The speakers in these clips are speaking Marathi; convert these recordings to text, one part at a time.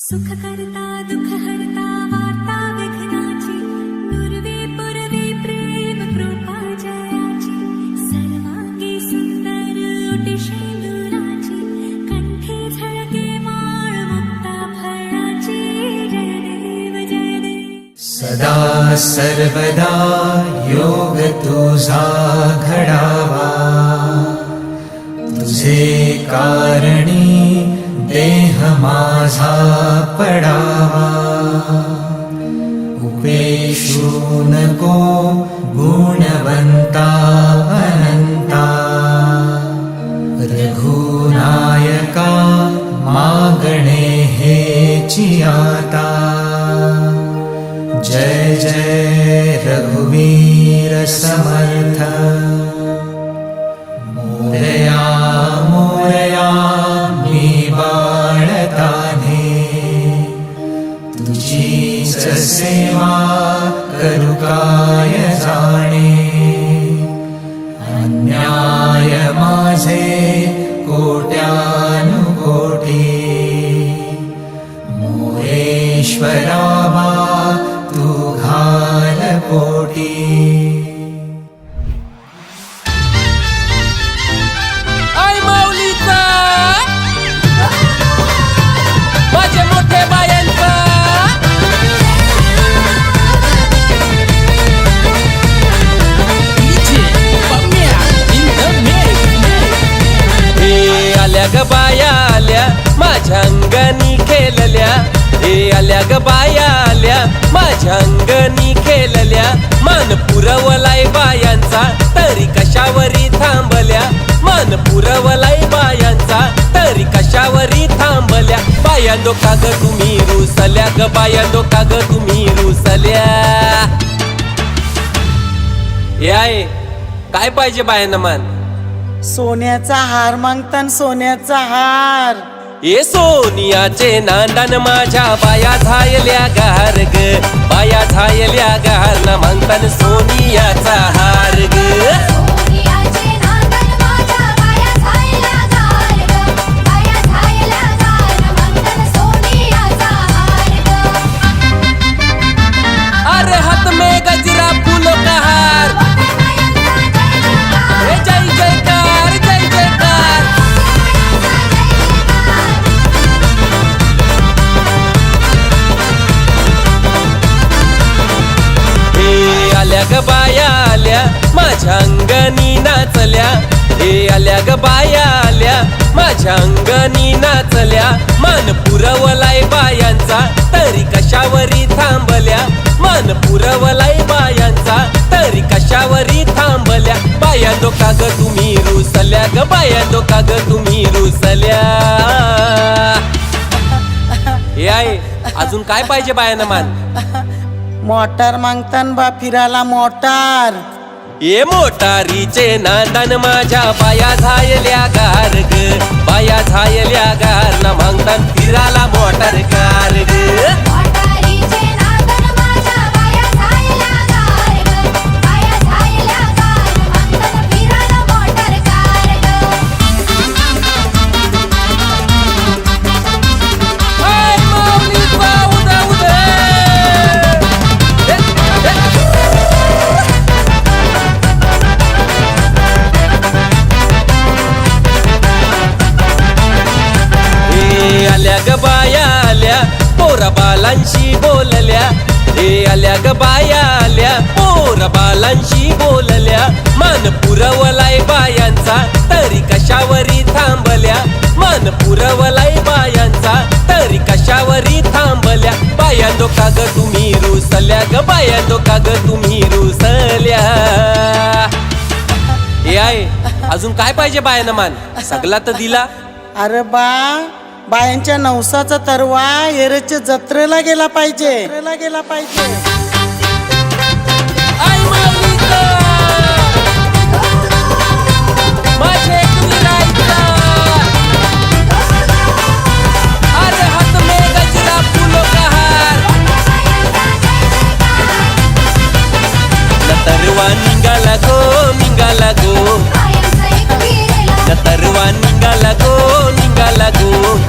सुख करता दुःख हरता वार्ता विघ्नाची नुरवी पुरवी प्रेम कृपा जयाची सर्वांगी सुंदर ओटी शेंदुराची कंठी झळके माळ मुक्ता फळाची जय देव सदा सर्वदा योग तुझा घडावा तुझे कारणी देह माझा पडावा उपेशू नको गुणवंता अनंता रघुनायका मागणे हेची आता जय जय रघुवीर समर्थ मोरया मोरया मी बाळताने तुझीच सेवा करू काय जाणे अन्याय माझे कोट्यानुकोटी मोरेश्वरावा तू घाल पोटी आई माऊलीचा माझे मोठे बायांचा हे आल्या ग बाया आल्या माझ्या अंगणी खेळल्या हे आल्या ग बाया आल्या माझ्या अंगणी खेळल्या मान पुरवलाय बायांचा तरी कशावरी थांबल्या मान पुरवलाय बायांचा तरी कशावरी थांबल्या बायांदो का ग तुम्ही रुसल्या ग बायांदो का ग तुम्ही रुसल्या हे आहे काय पाहिजे बायांना मान सोन्याचा हार मागतान सोन्याचा हार ए सोनियाचे नांदन माझ्या बाया झायल्या गार ग बाया झायल्या गार ना मागतान सोनियाचा हार ग सोनियाचे नांदन माझ्या बाया झायल्या गार ग बाया झायल्या गार मंगल सोनियाचा हार ग अरे हाथ में गजरा फूलों का हार ए जय जयकार जय जयकार हे आल्या ग बाया आल्या माझ्या अंगणी नाचल्या हे आल्या ग बाया आल्या माझ्या अंगणी नाचल्या मान पुरवलाय बायांचा तरी कशावरी थांबल्या मान पुरवलाय बायांचा तरी कशावरी थांबल्या बायांदो का ग तुम्ही रुसल्या ग बायांदो का ग तुम्ही रुसल्या हे आहे अजून काय पाहिजे बायांना मान मोटार मागतान बा फिरायला मोटार ए मोटारीचे नांदन माझ्या बाया झायल्या गार ग बाया झायल्या गार ना मागतान फिराला मोटार कार ग मोटारीचे नांदन माझ्या बाया झायल्या गार ग बाया झायल्या गार मंगल फिराला मोटार कार ग हाय माऊलीचा उदा उदा हे आल्या ग बाया आल्या पोरा बालांशी बोलल्या हे आल्या ग बाया आल्या पोरा बालांशी बोलल्या मान पुरवलाय बायांचा तरी कशावरी थांबल्या मान पुरवलाय बायांचा तरी कशावरी थांबल्या बायांदो का ग तुम्ही रुसल्या ग बायांदो का ग तुम्ही रुसल्या हे आहे अजून काय पाहिजे बायांना मान सगळा तर दिला अरे बा बायांच्या नवसाचा तरवा एरेच्या जत्रेला गेला पाहिजे आई माऊलीचा माझे कुंडाईचा अरे हाथ में गजरा फूलों का हार नतरवा निघाला गो बायांचा एक वीरेला नतरवा निघाला गो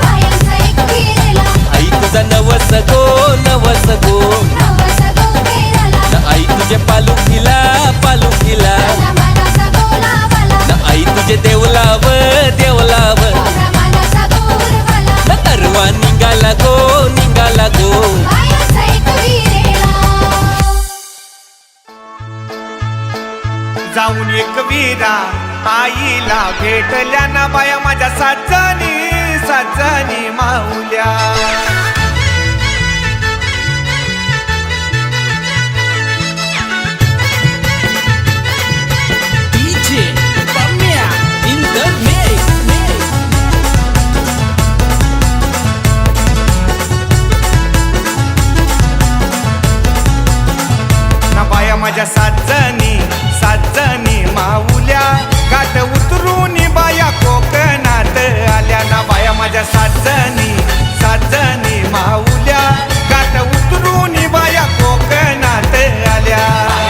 बायांचा एक वीरेला ऐक तुझा नवस गो नवस गो नवस गो केरला न आई तुझे पालुखीला पालुखीला माझ्या मनाचा बोलावला न आई तुझे देवलाव देवलाव माझ्या मनाचा बोलवला न तरवा निघाला गो निघाला गो बायाचा एकविरेला जाऊन एकविरा आईला भेटल्या ना बाया माझ्या साजनी साजनी माऊल्या DJ Pamia in the mix. ना बाया माझ्या साजनी साजनी माऊल्या गाठ उतरून बाया कोकणात आल्या ना बाया माझ्या साजनी साजनी माऊल्या गाठ उतरून बाया कोकणात आल्या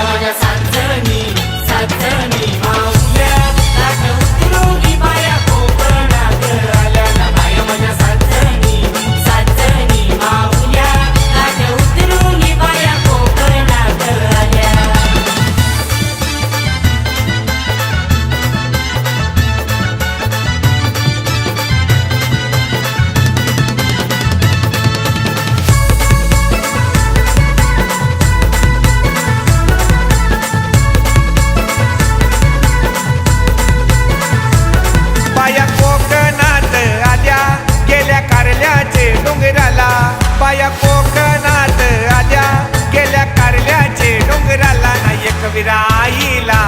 माझ्या साजनी साजनी माऊल्या गाठ उतरून बाया कोकणात आल्या ना बाया माझ्या साजनी साजनी माऊल्या गाठ उतरून बाया कोकणात आल्या बाया कोकणात आल्या गेल्या कारल्याचे डोंगराला बाया कोकणात आल्या गेल्या कारल्याचे डोंगराला ना एकविरा आईला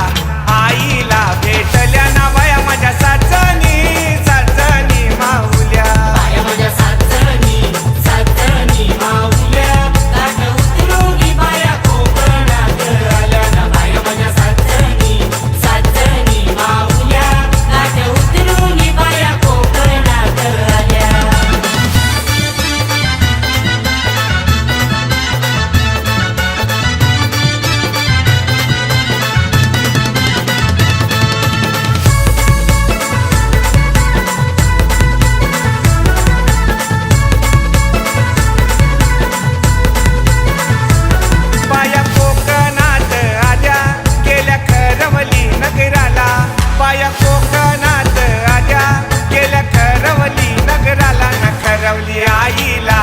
आईला भेटल्या ना बाया माझ्या साजनी साजनी माऊल्या बाया माझ्या साजनी साजनी माऊल्या गाठ उतरून बाया कोकणात आल्या ना बाया माझ्या साजनी साजनी माऊल्या गाठ उतरून बाया कोकणात आल्या बाया कोकणात आल्या गेल्या खरवली नगराला बाया कोकणात आल्या गेल्या खरवली नगराला न खरवली आईला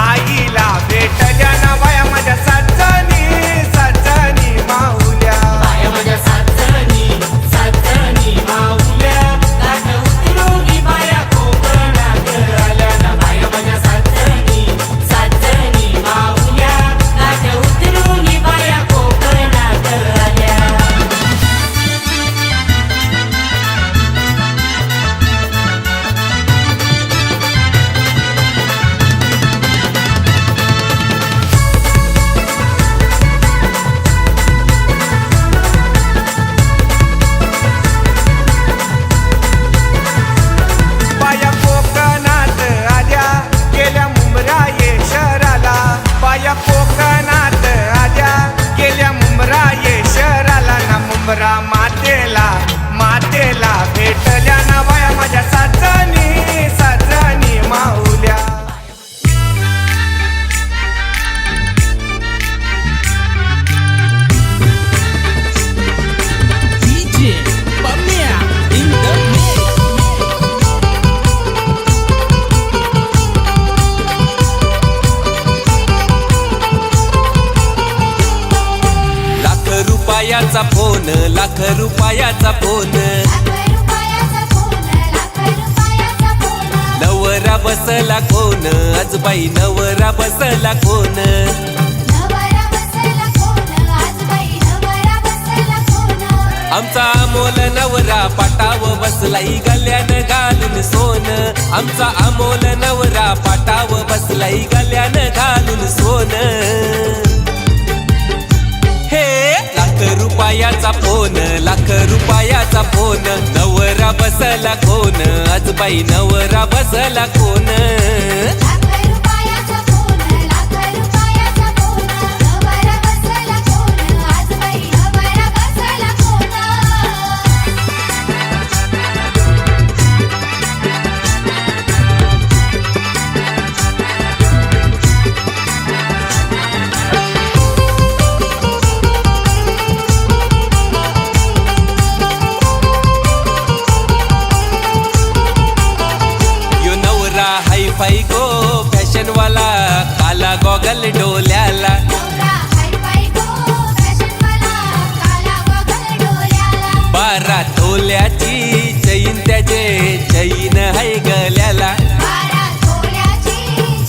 आईला भेटल्या ना बाया माझ्या साजनी साजनी माऊल्या बाया माझ्या साजनी साजनी माऊल्या गाठ उतरून बाया कोकणात आल्या ना बाया माझ्या साजनी साजनी माऊल्या गाठ उतरून बाया कोकणात आल्या बाया कोकणात आल्या गेल्या मुंबराये शहराला बाया कोकणात आल्या गेल्या मुंबराये शहराला ना मुंबरा मातेला मातेला भेटल्या ना बाया माझ्या साजनी साजनी माऊल्या DJ Pamia in the mix. Lakh रुपयाचा फोन लाख रुपयाचा फोन लाख रुपयाचा फोन लाख रुपयाचा फोन नवरा बसला कोण आज बाई नवरा बसला कोण नवरा बसला कोण आज बाई नवरा बसला कोण आमचा अमोल नवरा पाटाव बसलाई गल्यान घालून सोन आमचा अमोल नवरा पाटाव बसलाई गल्यान घालून सोन हे लाख रुपयाचा फोन लाख रुपयाचा फोन नवरा बसला कोण आज बाई नवरा बसला कोण लाख रुपयाचा फोन लाख रुपयाचा फोन नवरा बसला कोण आज बाई नवरा बसला कोण गॉगल डोल्याला नवरा हाय फाय गो फॅशनवाला काला गॉगल डोल्याला 12 तोल्याची चैन त्याचे चैन हाय गल्याला 12 तोल्याची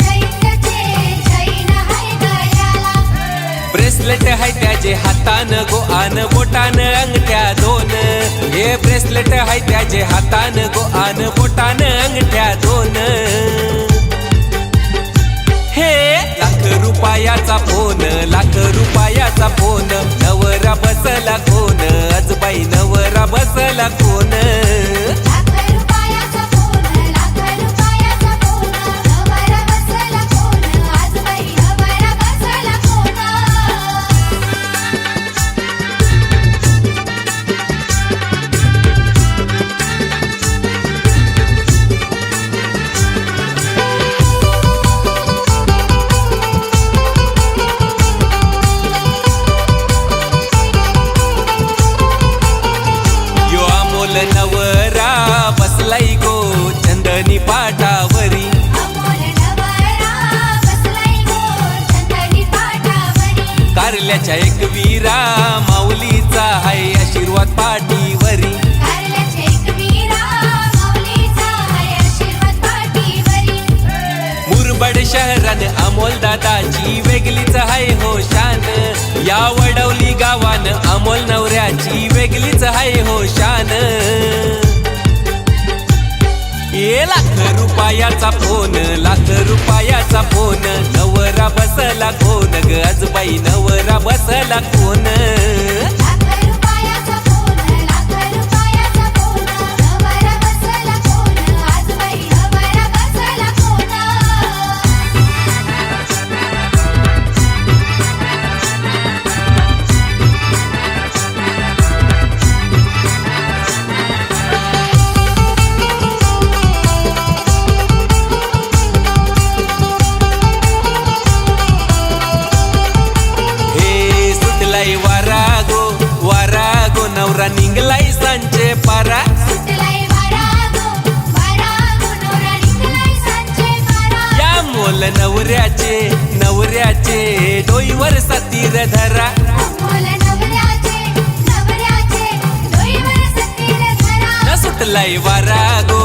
चैन हाय गळ्याला ब्रेसलेट हाय त्याचे हातान गो आन बोटान अंगठ्या दोन हे ब्रेसलेट हाय त्याचे हातान गो आन बोटान अंगठ्या दोन हे ₹1,00,000चा फोन ₹1,00,000चा फोन नवरा बसला कोण आजबाई नवरा बसला कोण ₹1,00,000चा फोन ₹1,00,000चा फोन नवरा बसला कोण आज बाई नवरा बसला कोण यो अमोल नवरा बसलाई गो चंदनी पाटावरी अमोल नवरा बसलाय गो चंदनी पाटावरी कारल्याच्या एक वीरा माऊलीचा हाय आशीर्वाद पाठीवरी कारल्याचे एक वीरा माऊलीचा हाय आशीर्वाद पाठीवरी मुरबड शहरान अमोल दादाची वेगळीच हाय हो शान या वडवली गावान अमोल नवऱ्याची वेगळीच हाय हो शान ₹1,00,000चा फोन ₹1,00,000चा फोन नवरा बसला कोण ग आजबाई नवरा बसला कोण ₹1,00,000चा फोन ₹1,00,000चा फोन नवरा बसला कोण आज बाई नवरा बसला कोण हे सुटलाई वारा गो नवरा निघलाई सांचे पारा सुटलाय वारा गो नवरा निघलाय सांचे पारा या मोल नवऱ्याचे डोईवर सतीर धरा अमोल नवऱ्याचे डोईवर सतीर धरा न सुटलाई वारा गो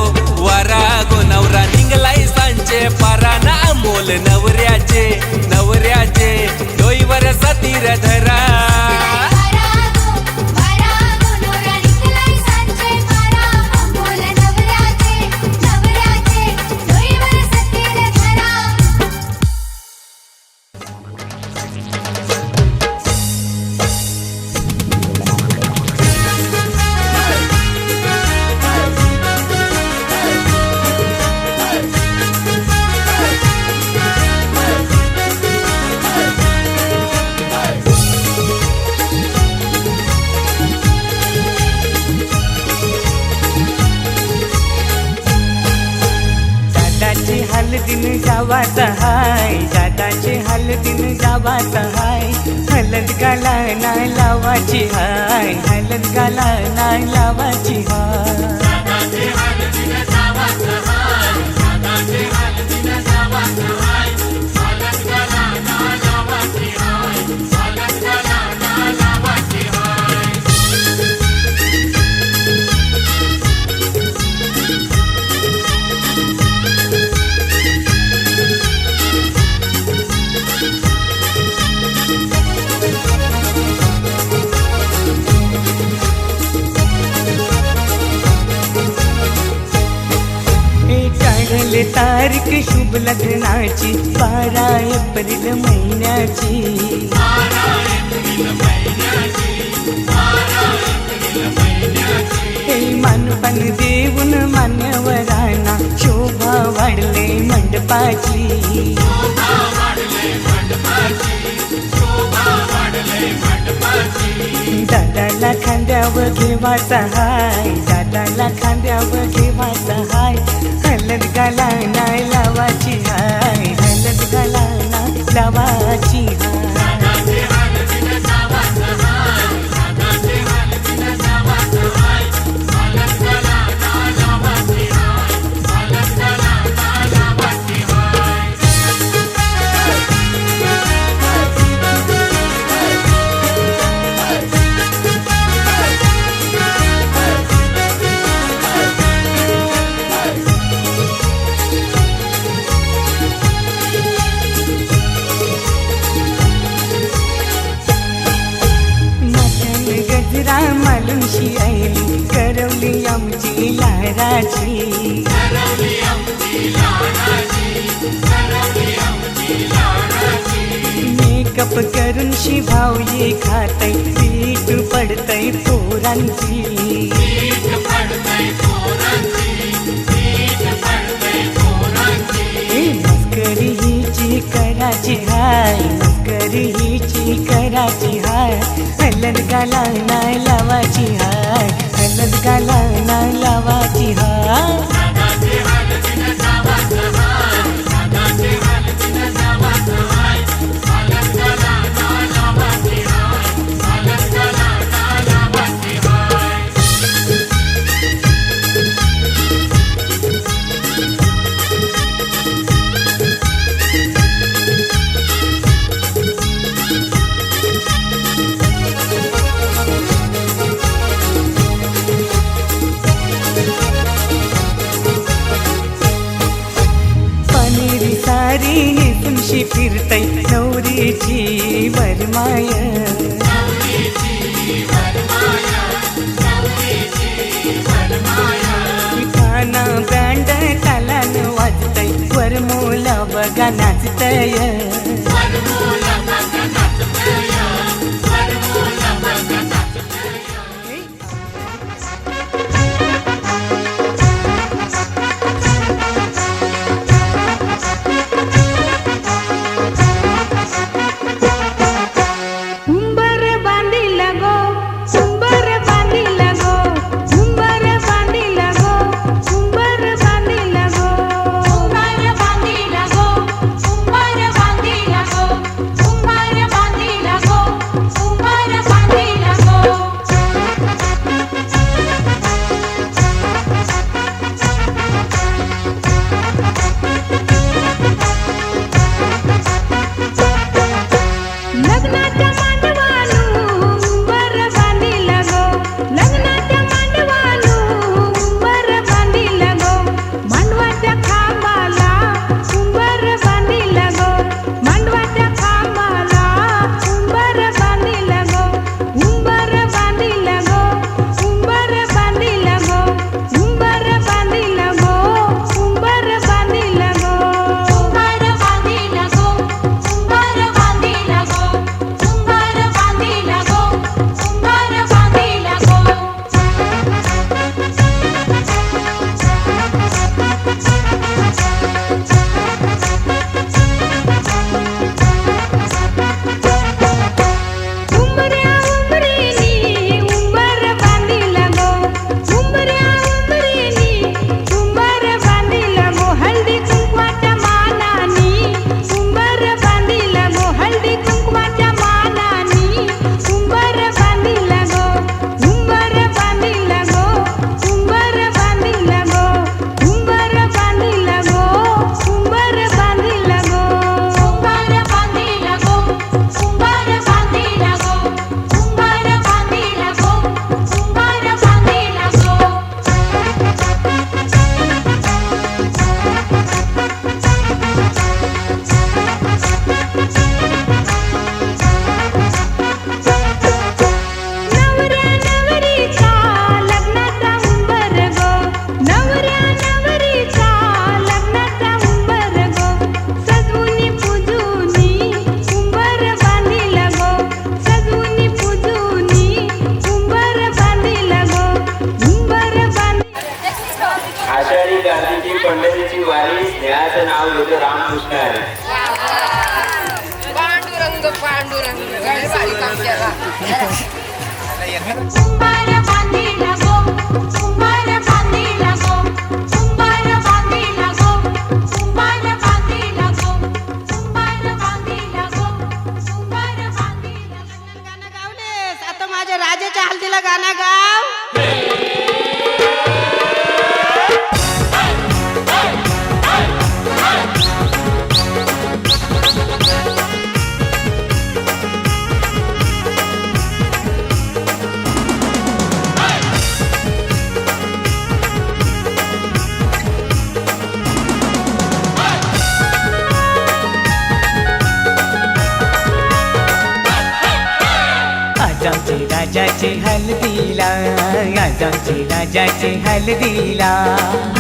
नवरा निघलाई सांचे पारा ना अमोल नवऱ्याचे डोईवर सतीर धरा वारा गो नवरा निघलाय सांचे पारा अमोल नवऱ्याचे डोईवर सतीर धरा दादाचे हलदीन जावाचा हाय दादाचे हलदीन जावाचा हाय हलद गाला नाय लावाची हाय हलद गाला नाय लावाची हाय काढले तारीख शुभ लग्नाची 12 एप्रिल महिन्याची हे मानपण देऊन मान्यवरांना शोभा वाढले मंडपाची दादाला खांद्यावर घेवाचा हाय दादाला खांद्यावर घेवाचा हाय हलद गाला नाय लावाची हाय हलद गाला नाय लावाची हाय लाडाची मेकअप करून शिभावली खातय पीठ पडतय पोरांची मस्करी हिची कराची हाय मस्करी हिची कराची हाय हलद गाला नाही लावाची हाय हलद गाला नाही लावाची हाय पनेरी सारी नेसूनशी फिरतय नवरीची वरमाय काना बँड तालान वाजतय वरमोला बघा नाचतय उंबर बांधिला गो उंबर बांधिला गो उंबर बांधिला गो उंबर बांधिला गो उंबर बांधिला गो उंबर बांधिला गो उंबर बांधिला गो उंबर बांधिला गो लग्नाच्या मांडवालू उंबर बांधिला गो लग्नाच्या मांडवालू उंबर बांधिला गो मांडवाच्या खांबाला उंबर बांधिला गो मांडवाच्या खांबाला उंबर बांधिला गो उंबर बांधिला गो उंबर बांधिला गो उंबर बांधिला गो उंबर बांधिला गो उंबर बांधिला गो उंबर बांधिला गो उंबर बांधिला गो उंबर बांधिला गो उंबऱ्या उंबरीनी उंबर बांधिला गो उंबऱ्या उंबरीनी उंबर बांधिला गो हळदी कुंकवाच्या मानानी उंबर बांधिला गो हळदी कुंकवाच्या मानानी उंबर बांधिला गो उंबर बांधिला गो उंबर बांधिला गो उंबर बांधिला गो उंबर बांधिला गो उंबर बांधिला गो उंबर बांधिला गो उंबर बांधिला गो उंबर बांधिला गो नवऱ्या नवरीचा लग्नाचा उंबर गो नवऱ्या नवरीचा लग्नाचा उंबर गो सजवुनी पूजुनी उंबर बांधिला गो सजवुनी पूजुनी उंबर बांधिला गो उंबर बांधिला आषाढी कार्तिकी पंढरीची वारी स्नेहाचं नाव घेतो रामकृष्ण हरी. पांडुरंग पांडुरंग लय भारी काम केला उंबर बांधिला गो उंबर बांधिला गो उंबर बांधिला गो उंबर बांधिला गो उंबर बांधिला गो उंबर बांधिला गो गाणं गावलेस आता माझ्या राजाच्या हल्दीला गाणं गाव आजाचे राजाचे हल्दीला आज आमचे राजाचे हलदीला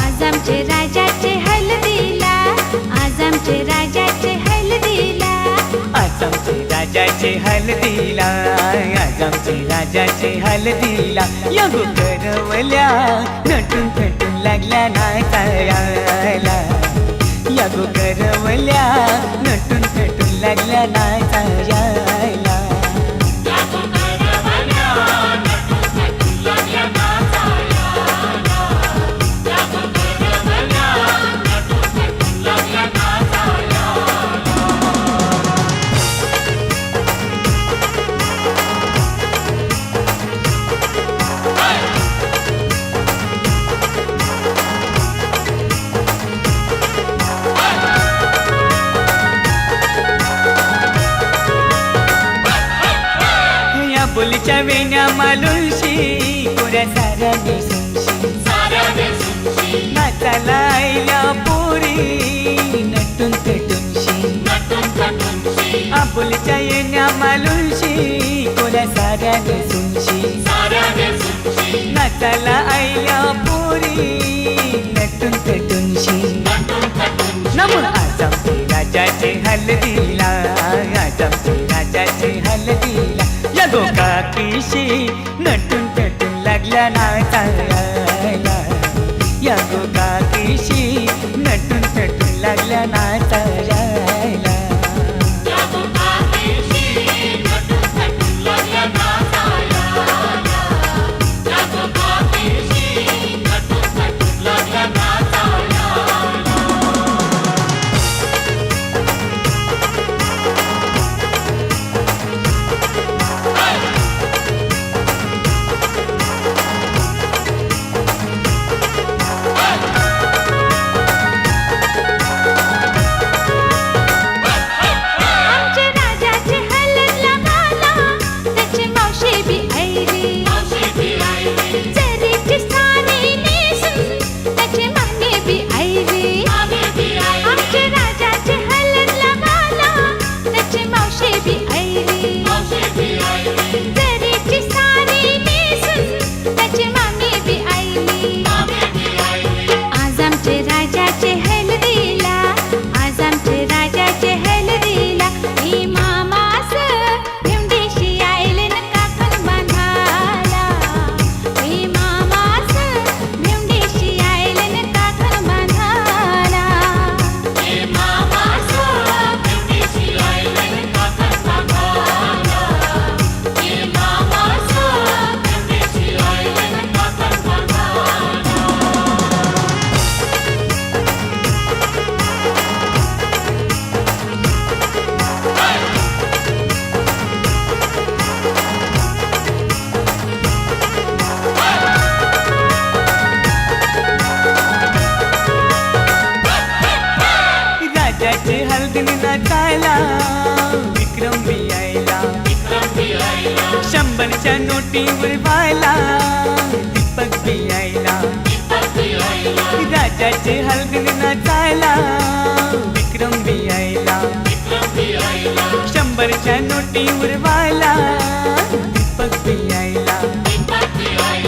आज आमचे राजाचे हल्दीला आज आमचे राजाचे हल्दीला आज आमचे राजाचे हलदीला आज आमचे राजाचे हलदीला या गो करवल्या नटून थटून लागल्या नाचायला या गो करवल्या नटून थटून लागल्या नाचायला बोलीच्या वेण्या मालुंशी कोऱ्या साऱ्या नेसूनशी नाचायला आईल्या पोरी नटून थटूनशी आबोलीच्या येण्या मालुंशी कोऱ्या साऱ्या नेसूनशी नाचायला आईल्या पोरी नटून थटूनशी नमून आज आमचे राजाचे हलदीला आज आमचे राजाचे हलदीला या गो काकीशी नटून थटून लागल्या नाचायला या गो काकीशी नटून थटून लागल्या नाचायला नाचायला विक्रम बी आयला 100च्या नोटीवर व्हायला दीपक बी आयला राजाचे हलगीने नाचायला विक्रम बी आयला 100च्या नोटीवर व्हायला दीपक बी आयला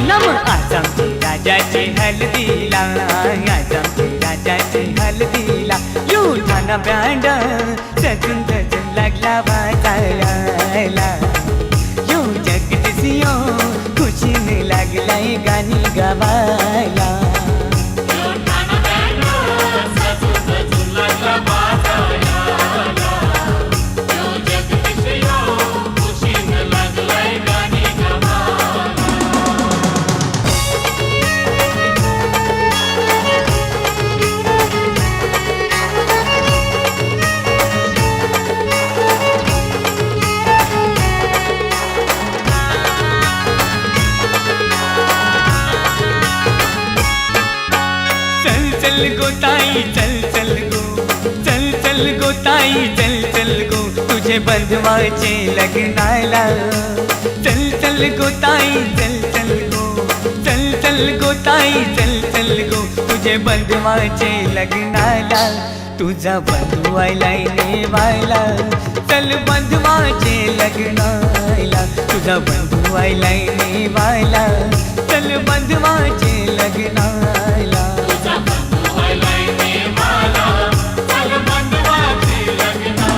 नम आज आमचे राजाचे हलदीला आज आमचे राजाचे हलदीला युठाना बँड सजून सजून लागला वाजायला यो जगदीसियो खुशीने लागलाय गाणी गावायला चल गो ताई चल चल गो चल चल गो ताई चल चल गो तुझे बंधवाचे लग्नाला चल चल गो ताई चल चल गो चल चल गो ताई चल चल गो तुझे बंधवाचे लग्नाला तुझा बंधू आयलाय नेवायला चल बंधवाचे लग्नाला तुझा बंधू आयलाय नेवायला चल बंधवाचे लग्नाला. तुझा बंधू आलाय नेमाला, चल बंधवाचे लग्नाला.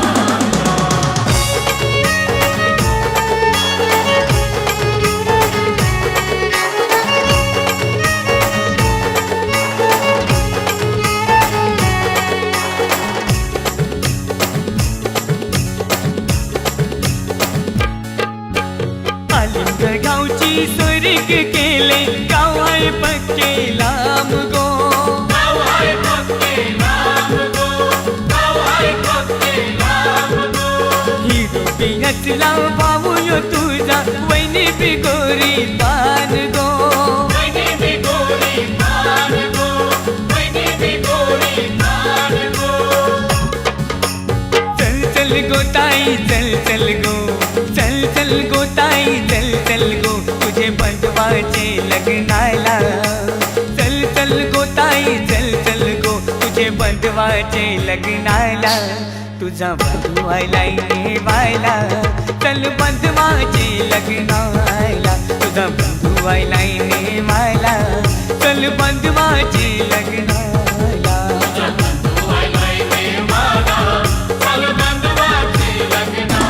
आलिंग गावची सोरीक केले, गाव आहे पक्के लांब गो. गाव आहे पक्के लांब गो, गाव आहे पक्के लांब गो. ही रुपी हसला पाहूयो तुझा, वैनी बिगोरी तान गो. वैनी बिगोरी तान गो, वैनी बिगोरी तान गो. चल चल गो ताई चल चल गो, चल चल गो ताई चल चल गो, तुझे बंधवाचे लग्नाला. चल चल गो ताई चल चल गो, तुझे बंधवाचे लग्नाला. तुझा बंधू आलाय नेवायला, चल बंधवाचे लग्नाला. तुझा बंधू आलाय नेवायला, चल बंधवाचे लग्नाला. तुझा बंधू आलाय नेमाला, चल बंधवाचे लग्नाला.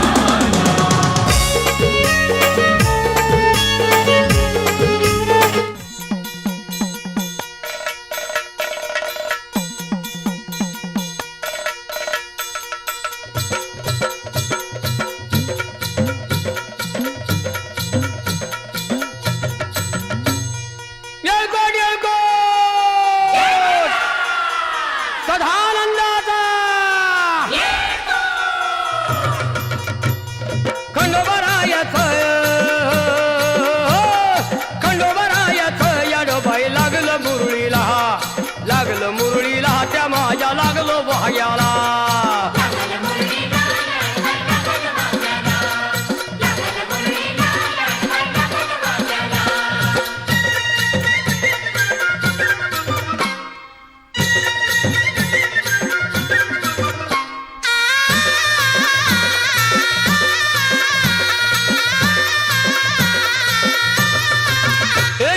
येळकोट येळकोट सदानंदाचा खंडोबरायाचं खंडोबरायाचं याडोबाई लागलं मुरळीला, लागलं मुरळीला त्या माझ्या लागलो वाह्याला.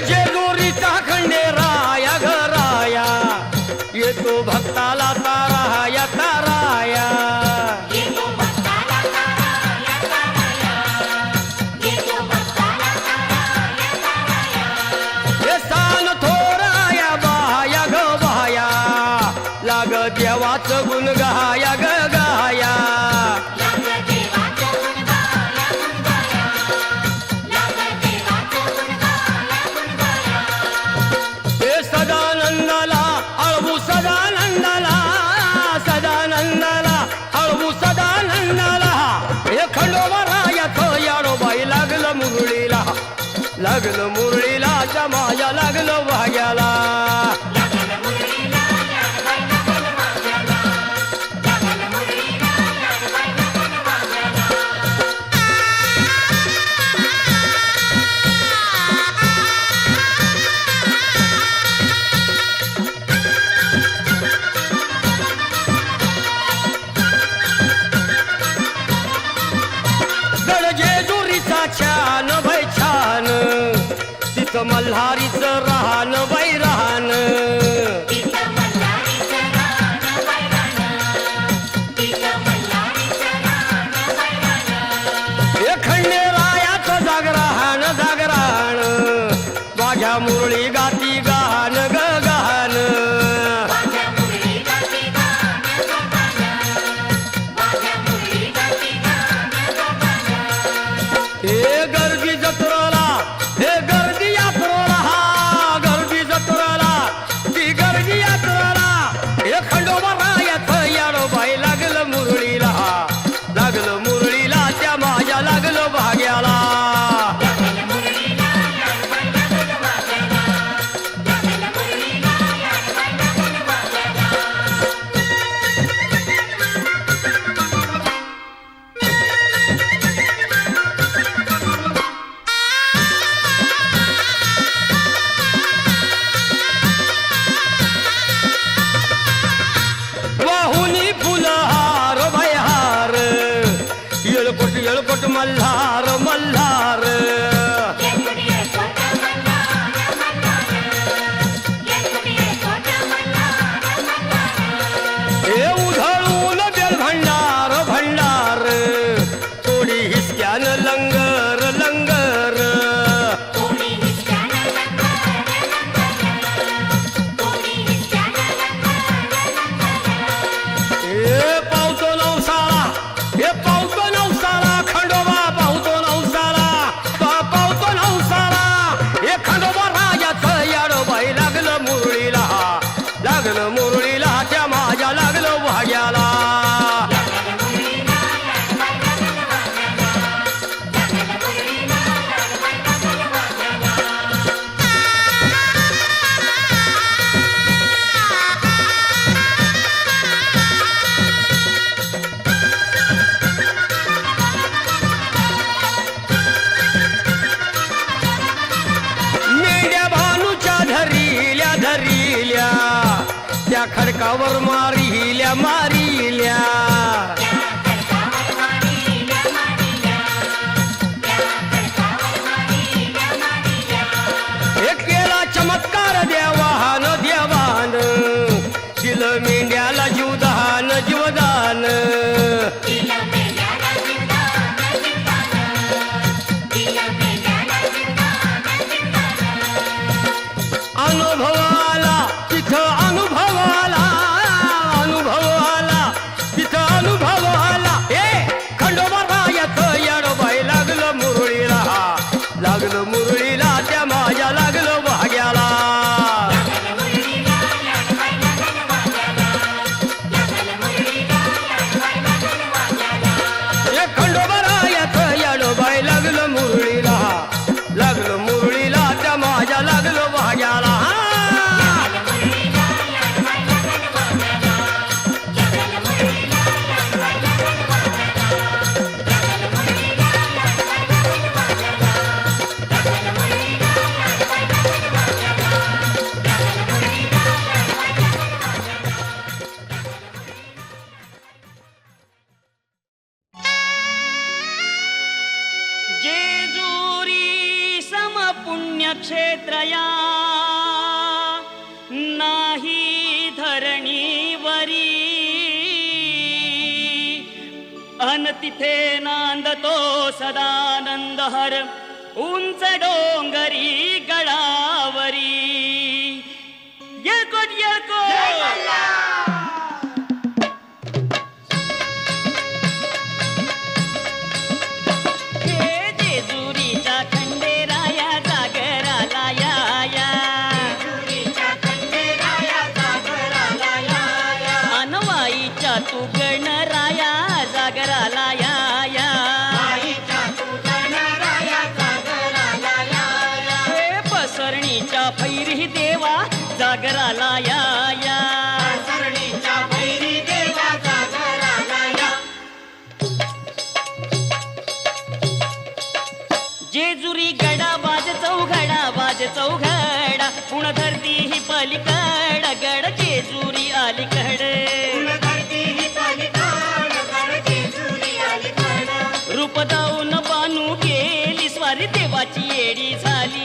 जेजुरीचा खंडेराया घराया, येतो भक्ताला ताराया ताराया. येतो भक्ताला ताराया ताराया, येतो भक्ताला ताराया ताराया. हे सान थोराया बाया ग बाया, लाग देवाचं गुण गाया ग गाया. लाग देवाचं गुण गाया गुण गाया, लाग देवाचं गुण गाया गुण गाया. हे सदानंदाला अळवू सदानंदाला, सदानंदाला अळवू सदानंदाला. हे खंडोबरायाचं याडोबाई लागलं मुरळीला, लागलं मुरळीला त्या माझ्या लागलं वाग्याला. लागल मुरळीला याडबाई लागल वाग्याला, लागल मुरळीला याडबाई लागल वाग्याला. गड जेजुरीचा छान भय छान, तिथं मल्हारीचं राहण बाई राहण. तिथं मल्हारीचं रान बैरान, तिथं मल्हारीचं रान बैरान. हे खंडेरायाचं जागराहण जागराहण, माझ्या मुरळी गाती गान ग गान. माझ्या मुरळी गाती गान ग गान, माझ्या मुरळी गाती गान ग गान. हे गर्दी जत्रेला, हे गर्दी यात्रेला, हा गर्दी जत्रेला, ती गर्दी यात्रेला. हे खंडोबरायाचं याडोबाई लागलं मुरळीला, लागलं मुरळीला त्या माझ्या लागलं भाग्याला. लागल मुरळीला याडबाई लागल वाग्याला, लागल मुरळीला याडबाई लागल वाग्याला. वाहुनी फुलहार भयहार, येळकोट येळकोट मल्हार मल्हार. येळकोट येळकोट मल्हार मल्हार, खडकावर मारिल्या मारिल्या एक केला चमत्कार देवान देवान दिलं मेंढ्याला जीवदान जीवदान अनुभवाला तिथं अनुभवाला अनुभवाला तिथं अनुभवाला हे खंडोबा रायात येडोबाई लागलं मुरळीला लागलं मुरळीला त्या माझ्या लागलं भाग्याला हे खंडोबा रायात येडोबाई लागलं मुरळीला लागलं मुरळीला त्या माझ्या लागलं भाग्याला जेजुरी समपुण्यक्षेत्रया नाही धरणीवरी अन तिथे नांदतो सदानंद हर उंच डोंगरी गडावरी येळकोट येळकोट हे जेजुरीच्या खंडेराया जागराला या अनवाईच्या तू गणराया जागराला या हे पसरणीच्या भैरी देवा जागराला या जेजुरी गडा बाज चौघडा पुण धरती ही पलीकड गड जेजुरी अलीकड रूप दाऊन बानू गेली स्वारी देवाची येडी झाली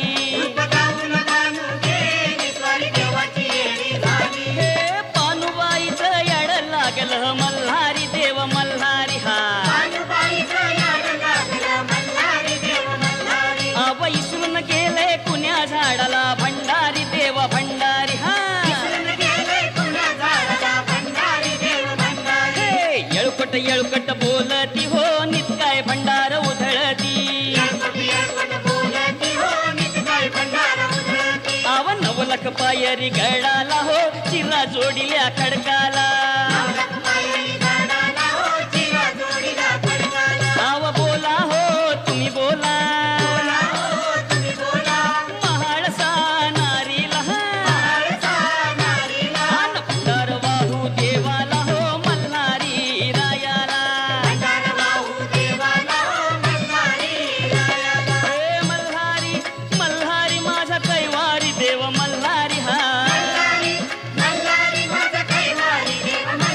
हे पानुबाईचं येड लागलं मल्हारी देव मल्हारी हा आव इसरून गेले कुण्या झाडाला भंडारी देव भंडारी हा हे येळकोट येळकोट बोलती हो नित्काय भंडार उधळती आव नवलख पायरी गडाला हो चिरा जोडिल्या खडकाला आव बोला हो तुम्ही बोला मल्हारी माझा कैवारी देव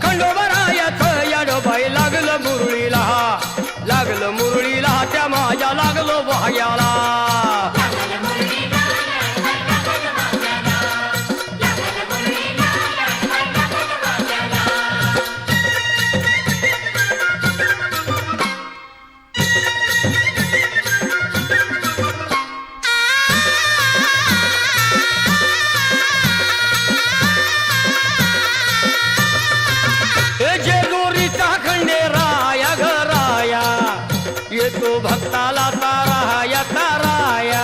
खंडोबरायाचं याडोबाई लागलं मुरळीला त्या माझ्या लागलो वाह्याला येतो भक्ताला ताराया ताराया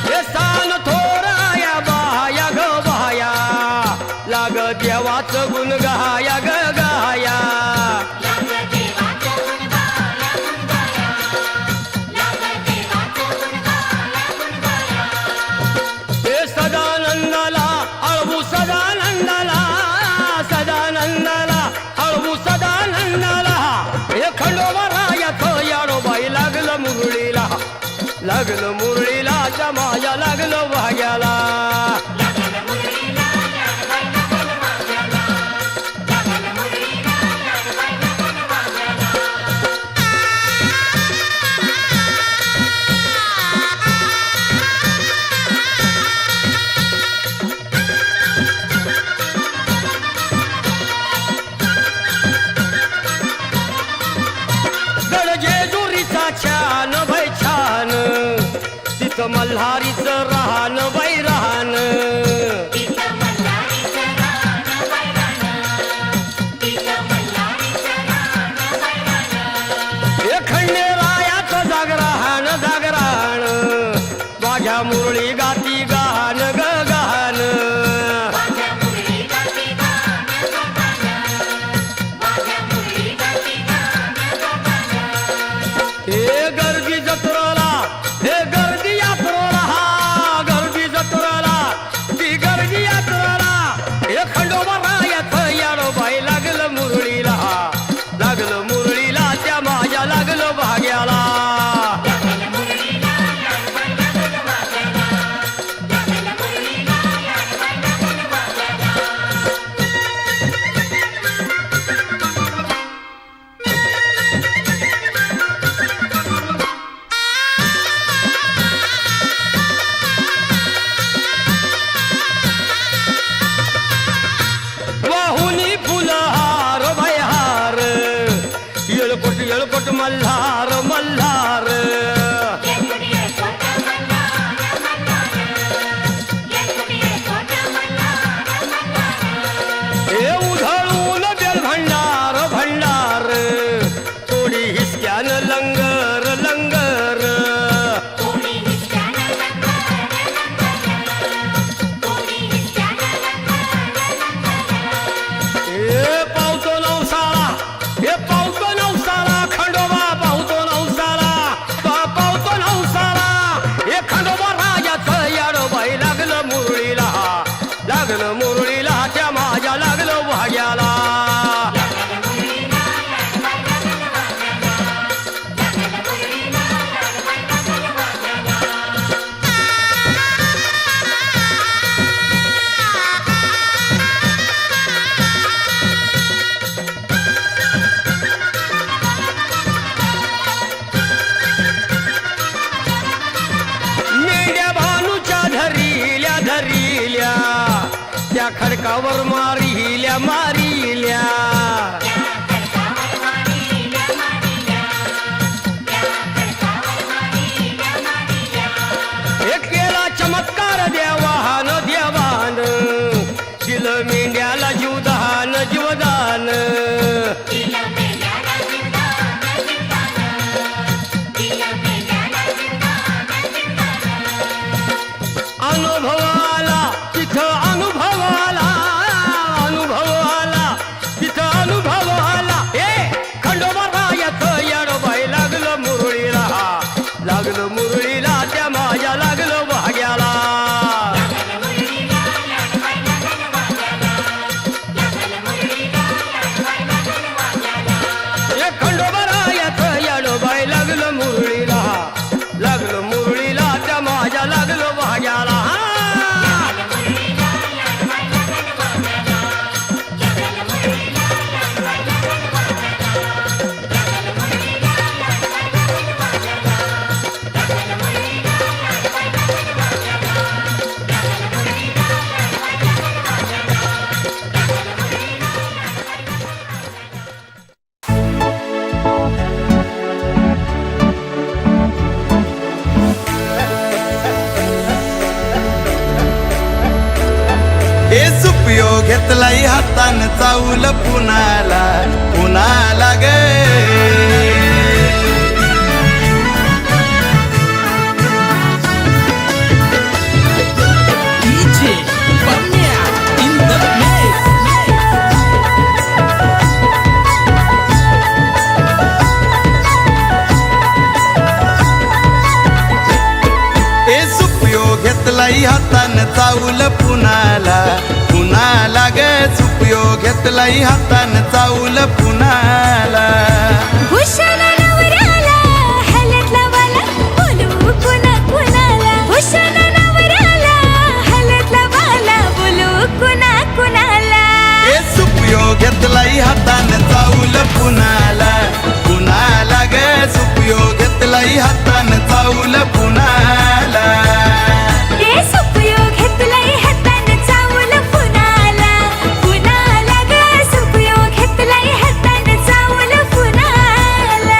हे सान थोराया बाया ग बाया लाग देवाचं गुण गाया ग गाया हे सदानंदाला अळवू सदानंदाला अळवू सदानंदाला हे खंडोबरायाचं याडोबाई लागलं मुरळीला त्या माझ्या लागलं वाग्याला छान बाई छान तिथं मल्हारीचं राहण बाई राहण हे खंडेरायाचं जागरण माझ्या मुरळी गाती गान ग गान हे गर्दी जत्रेला हे गर्दी यात्रेला ती गर्दी यात्रेला हे खंडोबरायाचं याडोबाई लागलं मुरळीला त्या माझ्या लागलं भाग्याला येळकोट मल्हार मल्हार हे उधळून बेल भंडार थोडी हिसक्यान लंगर हे पावतो नवसाला खंडोबा पावतो नवसाला हे खंडोबरायाचं याडोबाई लागलं मुरळीला त्या माझ्या लागलं भाग्याला धरिल्या त्या खडकावर मारिल्या हे केला चमत्कार देवान दिलं मेंढ्याला जीवदान अनुभवाला घेतलाई हातान चावल पुनाला पुनाला ग घेतलाई हातान चावल पुनाला पुनाला ग सुपयो घेतलाई हातान चावल पुनाला भूषण नवऱ्याला हलतला वाला बोलू कुणा कुणाला भूषण नवऱ्याला हलतला वाला बोलू कुणा कुणाला ए सुपयो घेतलाई हातान चावल पुनाला पुनाला ग सुपयो घेतलाई हातान चावल पुनाला सुपयोग घेतलाय हातान चावल पुनाला पुनाला ग सुपयोग घेतलाय हातान चावल पुनाला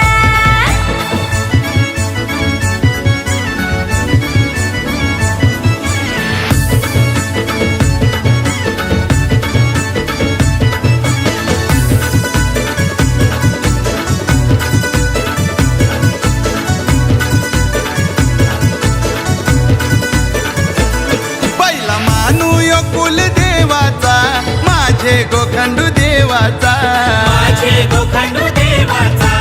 माझे गोखंडू देवाचा माझे गोखंडू देवाचा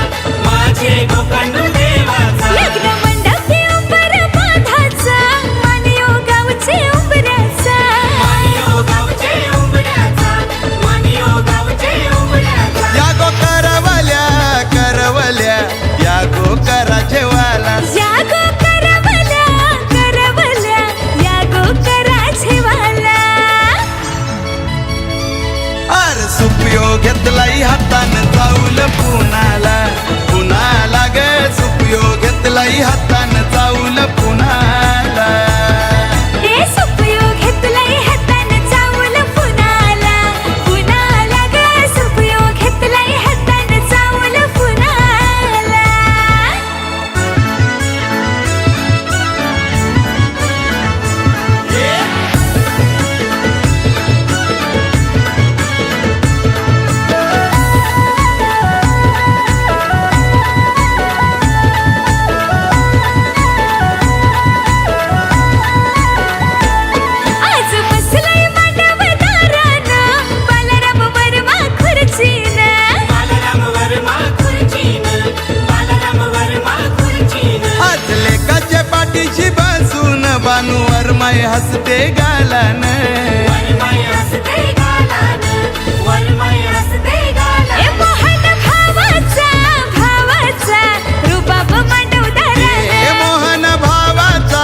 माझे गोखंडू देवाचा लग्न मंडपी उंबर बांधाचा मानियो गावचे उंबऱ्याचा मानियो गावचे उंबऱ्याचा मानियो गावचे उंबऱ्याचा या गो करवल्या करवल्या या गो कराचे वाला या गो करवल्या करवल्या या गो कराचे वाला अर सुपयो घेतलाई हातान चावल पुनाला पुनाला ग सुपयो घेतलाई हातान चावल पुनाला हे सुपयोग घेतलाय हातान चावल पुनाला पुनाला ग सुपयोग घेतलाय हातान चावल पुनाला आज बसलाय मांडव दारानं बालराम वर्मा खुर्चीनं बालराम वर्मा खुर्चीनं बालराम वर्मा खुर्चीनं आज लेकाच्या पाठीशी बसून बानूवर माय हसते गालान वरमाय हसते गालानं वरमाय हसते ए गालानं मोहन भावाचा भावाचा रुबाब मांडव ए दारानं मोहन भावाचा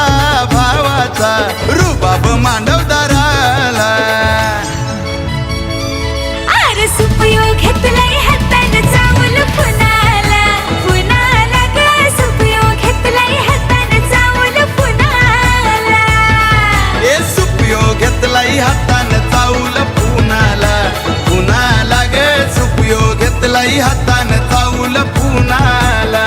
भावाचा रुबाब मांडवदाराला अरे सुपयोग घेतलाय हातान चावल पुनाला पुनाला ग सुपयोग घेतलाय हातान चावल पुनाला ए सुपयो घेतलाई हातान चावल पुनाला पुनाला ग सुपयो घेतलाई हातान चावल पुनाला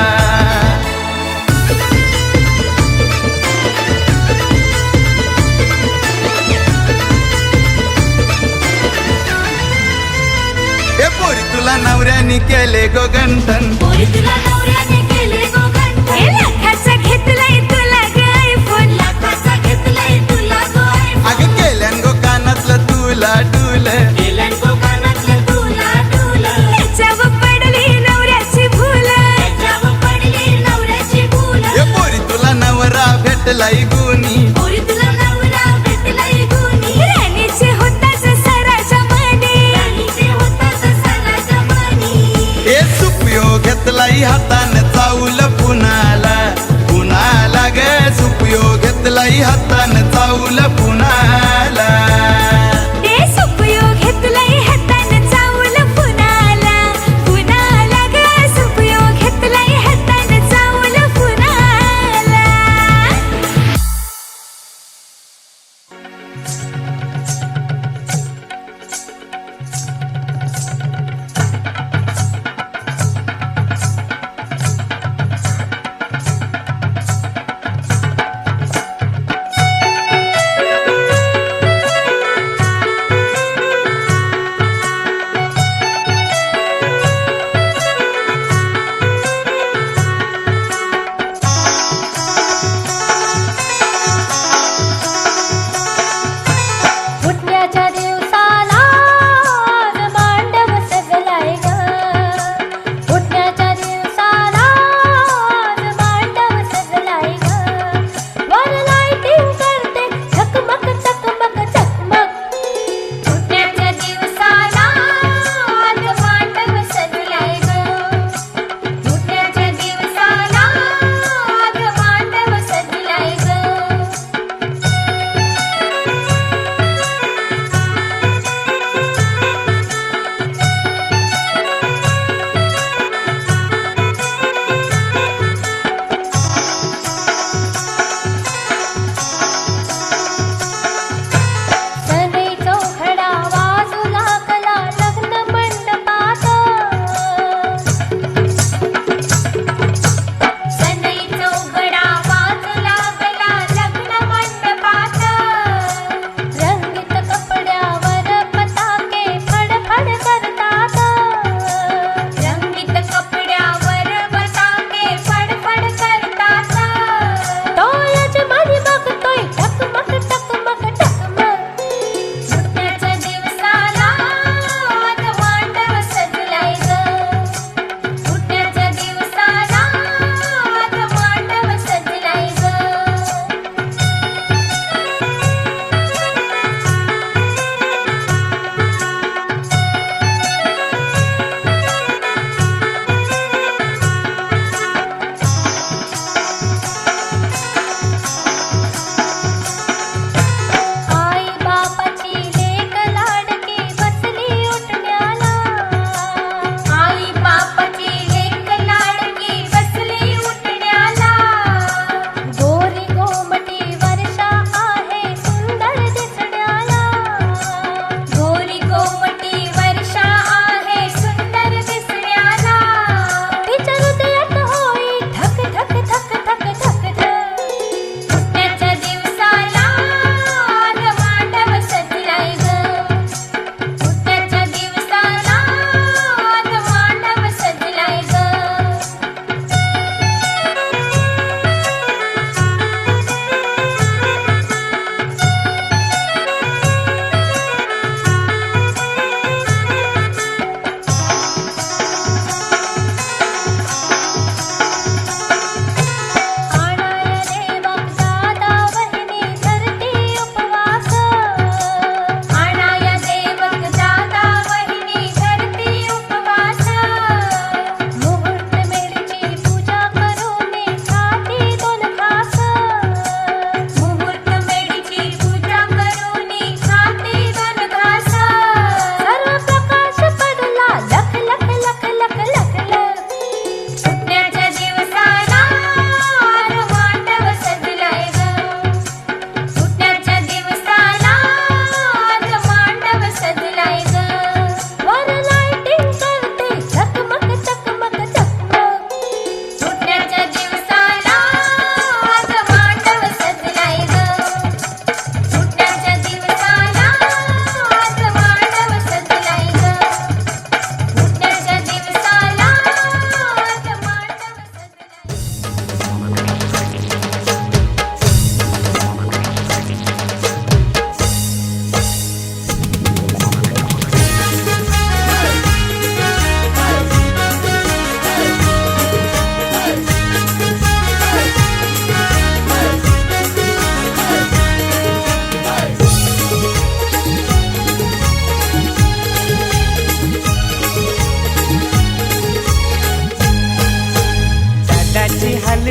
ए पोरी तुला नवऱ्याने केले गो गंठन पोरी तुला नवऱ्याने केले गो गंठन हे लाखाचा घेतलाय तुला ग आयफोन लाखाचा घेतलाय तुला गो आयफोन अग केल्यान गो कानातलं तुला डुल केल्यान गो कानातलं तुला डुलं त्याच्यावर पडली नवऱ्याची भूल त्याच्यावर पडली नवऱ्याची भूल ए पोरी तुला नवरा भेटलाई गुनी पोरी तुला नवरा भेटलाय गुणी राणीचे होताच सराच्या मनी राणीचे होताच सणाच्या मनी ए सुपयो घेतलाई हातान चावल पुनाला पुनाला ग सुपयो घेतलाई हातान चावल पुनाला हे सुपयोग घेतलाय हातान चावल पुनाला पुनाला ग सुपयोग घेतलाय हातान चावल पुनाला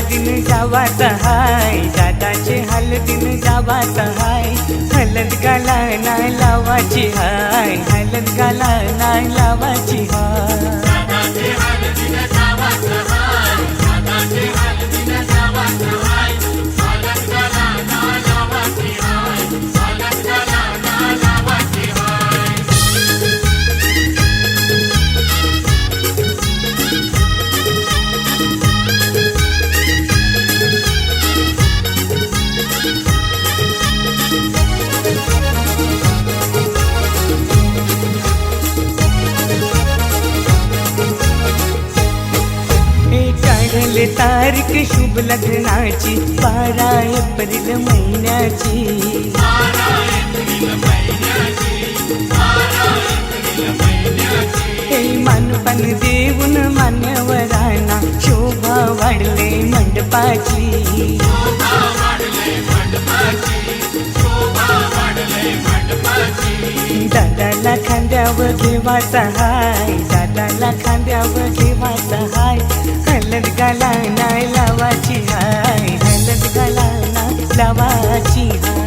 हलदीन जावात हाय, दादाचे हलदीन जावात हाय. हलद गाला नाही लावाची हाय, हलद गाला नाही लावाची हाय. काढले तारीख शुभ लग्नाची 12 एप्रिल महिन्याची. हे मानपान देऊन मान्यवरांना शोभा वाढले मंडपाची. दादाला खांद्यावर घेवाचा हाय, दादाला खांद्यावर घेवाचा हाय. हलद गाला नाही लावाची हाय, हलद गाला नाही लावाची हाय.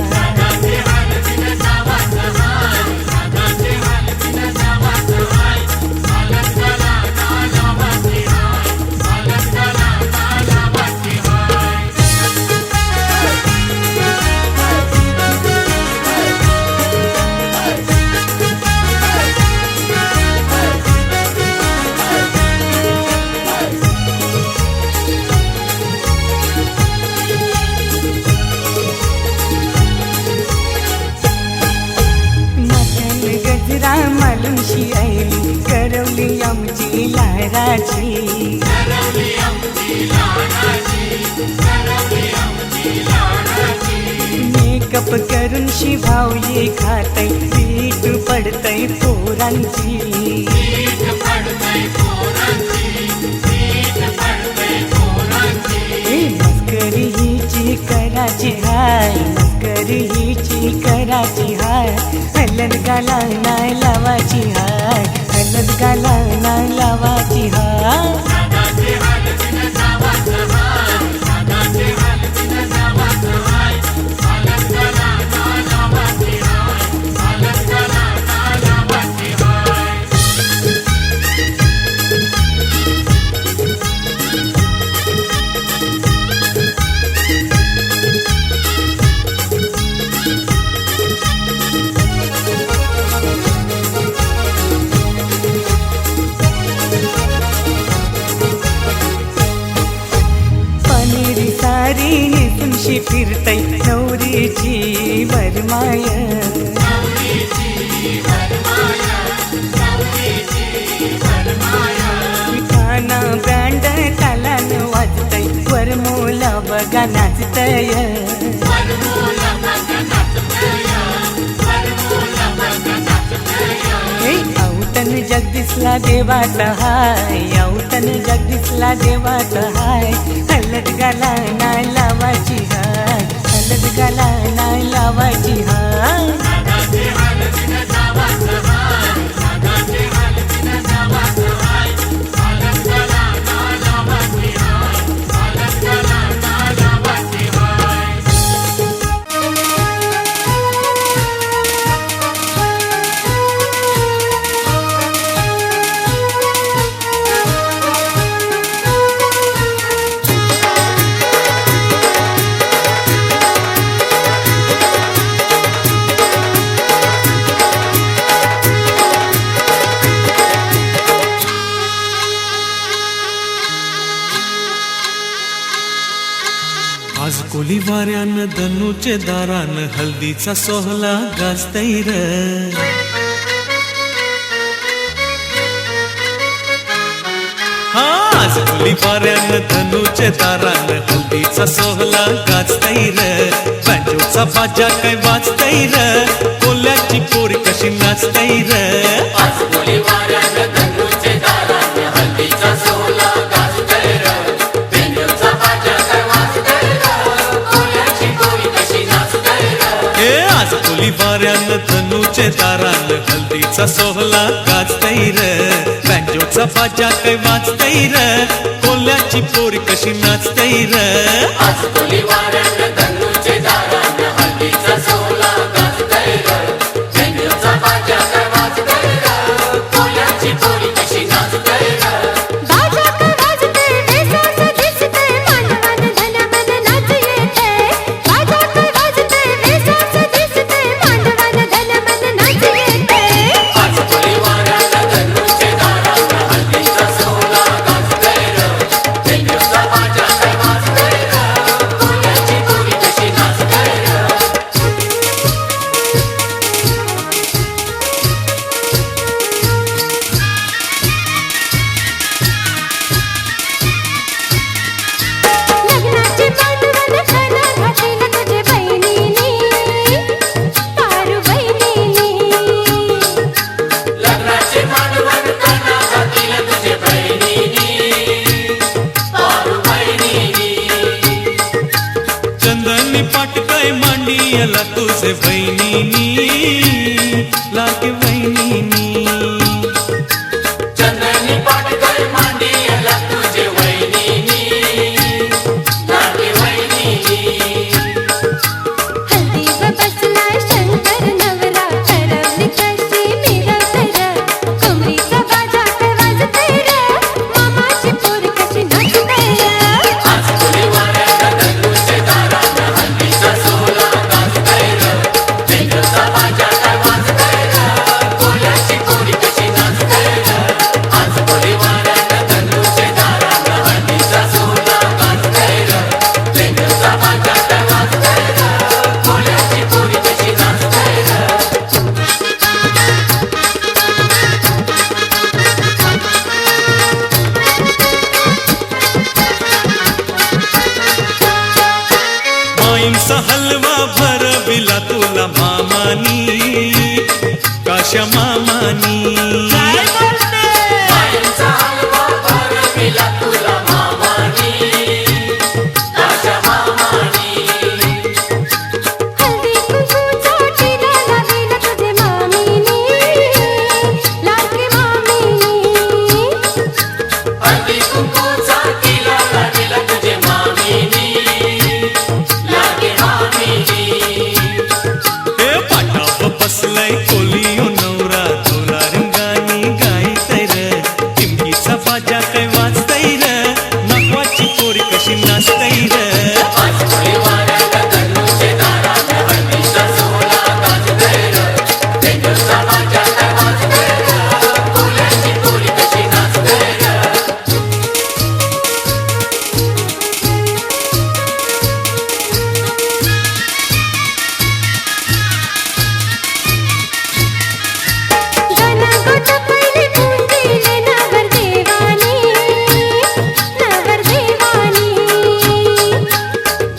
गजरा मालुंशी आईली करवली आमची लाडाची. मेकअप करून शिभाव ये खातय, पीठ पडतय पोरांची. मस्करी हिची कराची हाय, मस्करी हिची कराची हाय. हलद गाला नाही लावाची हाय, हलद गाला नाही लावाची हाय. सारी निसुनशी फिरतय नवरीची वरमाय. काना ब्रँड तालान वाजतय, वरमोला बघा नाचतय. औतन जगदीशला देवाचा हाय, औतन जगदीशला देवाचा हाय. हलद गाला नाही लावाची हाय, हलद गाला नाही लावाची हाय. आज कोली वाऱ्यान धनुचे दारान हल्दीचा सोहळा गाजतैर. आज कोली वाऱ्यान धनुचे दारान हल्दीचा सोहळा गाजतैर. बँजोचा बाजा काय वाजतैर, कोल्याची पोरी कशी नाचतैर. आज कोली वाऱ्यान धनुचे दारान हल्दीचा सोहळा गाजतैर. बेंजोचा बाजा काय वाजतैर, कोल्याची पोरी कशी नाचतैर. आज कोली वाऱ्यान धनुचे दारान हल्दीचा सोहळा गाजतैर. बँजोचा बाजा काय वाजतैर, कोल्या कोल्याची पोरी कशी नाचतई र आज कोली वाऱ्यानं धनुचे दारानं हल्दीचा सोला गाजतय र भेंडीचा बाजा काय वाजतय र कोल्याची पोरी कशी नाचतय र बाजा का वाजते वेसाचं दिसते मानवान धनमन नाच येते बाजा का वाजते वेसाचं दिसते मानवान धनमन नाच येते आज कोली वाऱ्यानं धनुचे दारानं हल्दीचा सोला गाजतय र भेंडीचा बाजा काय वाजतय र कोल्याची पोरी कशी नाचतय र लग्नाचे मानवन खाना घातलं तुझे बहिणीनी पारू बहिणीनी लग्नाचे मानवन कना घातील तुझे बहिणीनी पारू बहिणीनी चंदनी पाटकाय मांडियाला तुझे बहिणीनी लागे बहिणीनी चंदनी पाटकर मांडियाला तुझे वहिनीनी लागे वहिनीनी हल्दीवर बसलाय शंकर नवरा ठरवली कशी मिरवतर कमरीचा बाजा काय वाजतय र मामाची पोर कशी नाचतय आज कोली वाऱ्यानं धनुचे दारानं हल्दीचा सोला गाजतय र भेंडीचा बाजा काय वाजतय र कोल्याची पोरी कशी नाचतय र आज कोली वाऱ्यानं धनुचे दारानं हल्दीचा सोला गाजतय र भेंडीचा बाजा काय वाजतय र कोल्याची पोरी कशी नाचतय र माईंचा हलवा भरविला तुला मामानी काशा मामानी माईंचा हलवा भरविला तुला मामानी राजा मामानी हल्दी कुंकूचा टिला लावेल तुझे मामीनी लाडके मामीनी हळदी कुंकूचा तिला लागेल तुझे मामीनी लागे मामीनी हे पाटाव बसलाय कोलियो नवरा तुला रंगानी गाईतय र टिमकीचा बाजा काय वाजतय र नकवाची पोरी कशी नाचतय र आज कोली वाऱ्यानं धनुचे दारानं हळदीचा सोला गाजतय र भेंडीचा बाजा काय वाजतय र कोल्याची पोरी कशी नाचतय र गाना गोटा पहिले पुंजीले नवर देवानी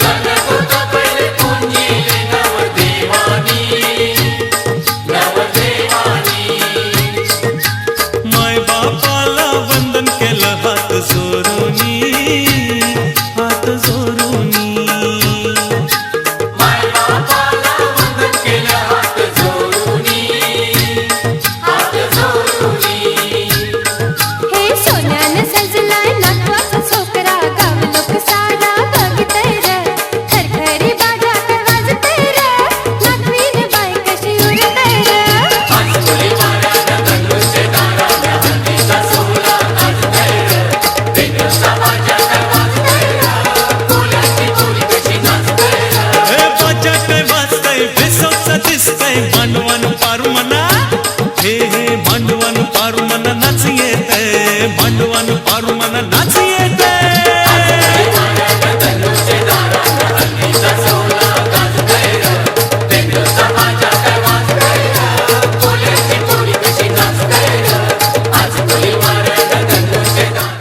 गणगोता पहिले पुंजीले नवदेवानी नवदेवानी माय बापाला वंदन केलं हात जोरूनी हात जोरूनी माय बापाला वंदन केलं हात जोडूनी हात जोडूनी हे सोन्यानं सजलाय नातवाचा छोकरा गाव लोक सारा बघतय र खरखरी बाजा काय वाजतय र नातवीन बाय कशी उरतय र आज कोली वाऱ्यानं धनुचे दारानं हळदीचा सोला गाजतय र भेंडीचा बाजा काय वाजतय र कोल्याची पोरी कशी नाचतय र हे बाजा काय वाजतय बेसवचा दिसतय मांडवान पारू म्हणा हे मांडवान पारू म्हणा नाच येतय मांडवान पारू म्हणा नाच येतय कोली वाऱ्यानं धनुचे दारानं हळदीचा सोला गाजतय र भेंडीचा बाजा काय वाजतय र कोल्याची पोरी कशी नाचतय र आज कोली वाऱ्यानं धनुचे दारानं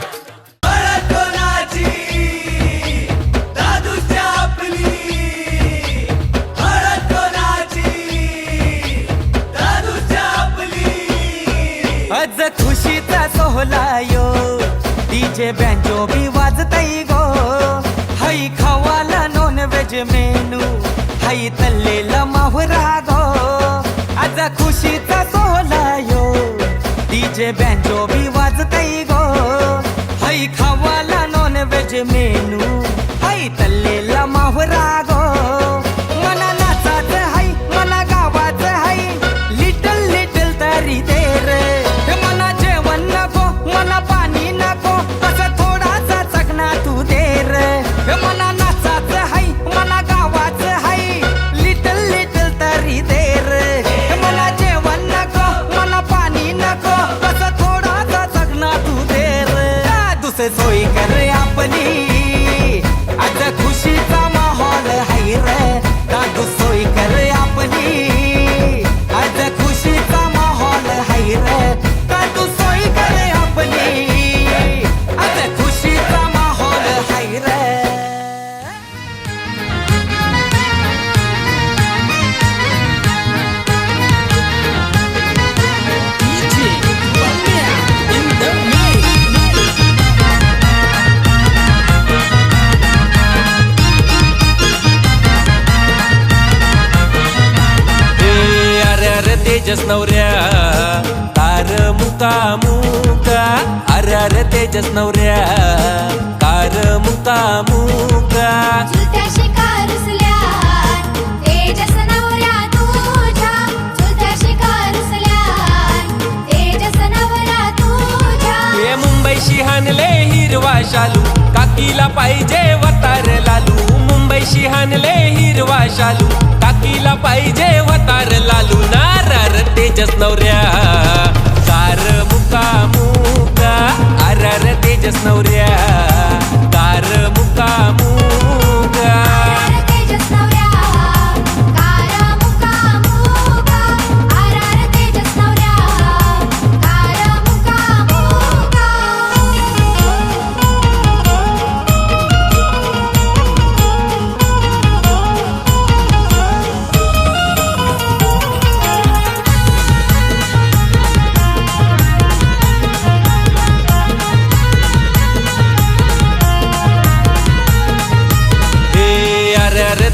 आज खुशीचा सोहळा यो डीजे बँजो बी वाजतई गो हई खवाला नॉन व्हेज मेनू हई तल्लेला माहुरा गो आज खुशीचा सोहळा यो डीजे बँजो बी वाजतई गो हई खवाला नॉन मेनू हाय तल्लेला मावरा गो मना नाचाच हाय मना गावाच हाय लिटल लिटल तरी दे रे मना जेवण नको मना पाणी नको असं थोडासा चकना तू दे रे मना नाचाच हाय मना गावाच हाय लिटल लिटल तरी दे रे मला जेवण नको मला पाणी नको असं थोडासा चकना तू दे रे दुसरी सोय कर आपली आज खुशीचा माहोल हाय रे दादू सोय कर आपली आज खुशीचा माहोल हाय रे दादू सोय कर आपली आज खुशीचा माहोल हाय रे तेजस नवऱ्या कार मुका मुका अरे तेजस नवऱ्या कार मुका मुका चुलत्या शिकारुसल्या तेजस नवऱ्या तुझ्या चुलत्या शिकारुसल्या तेजस नवऱ्या तुझ्या हे मुंबईशी हानले हिरवा शालू काकीला पाहिजे वतार लालू मुंबईशी हानले हिरवा शालू काकीला पाहिजे वतार लालू नारार तेजस नवऱ्या कार मुका मुका अरे तेजस नवऱ्या कार मुका मुका तेजस नवऱ्या कारा मुका मुका आरार तेजस नवऱ्या कारा मुका मुका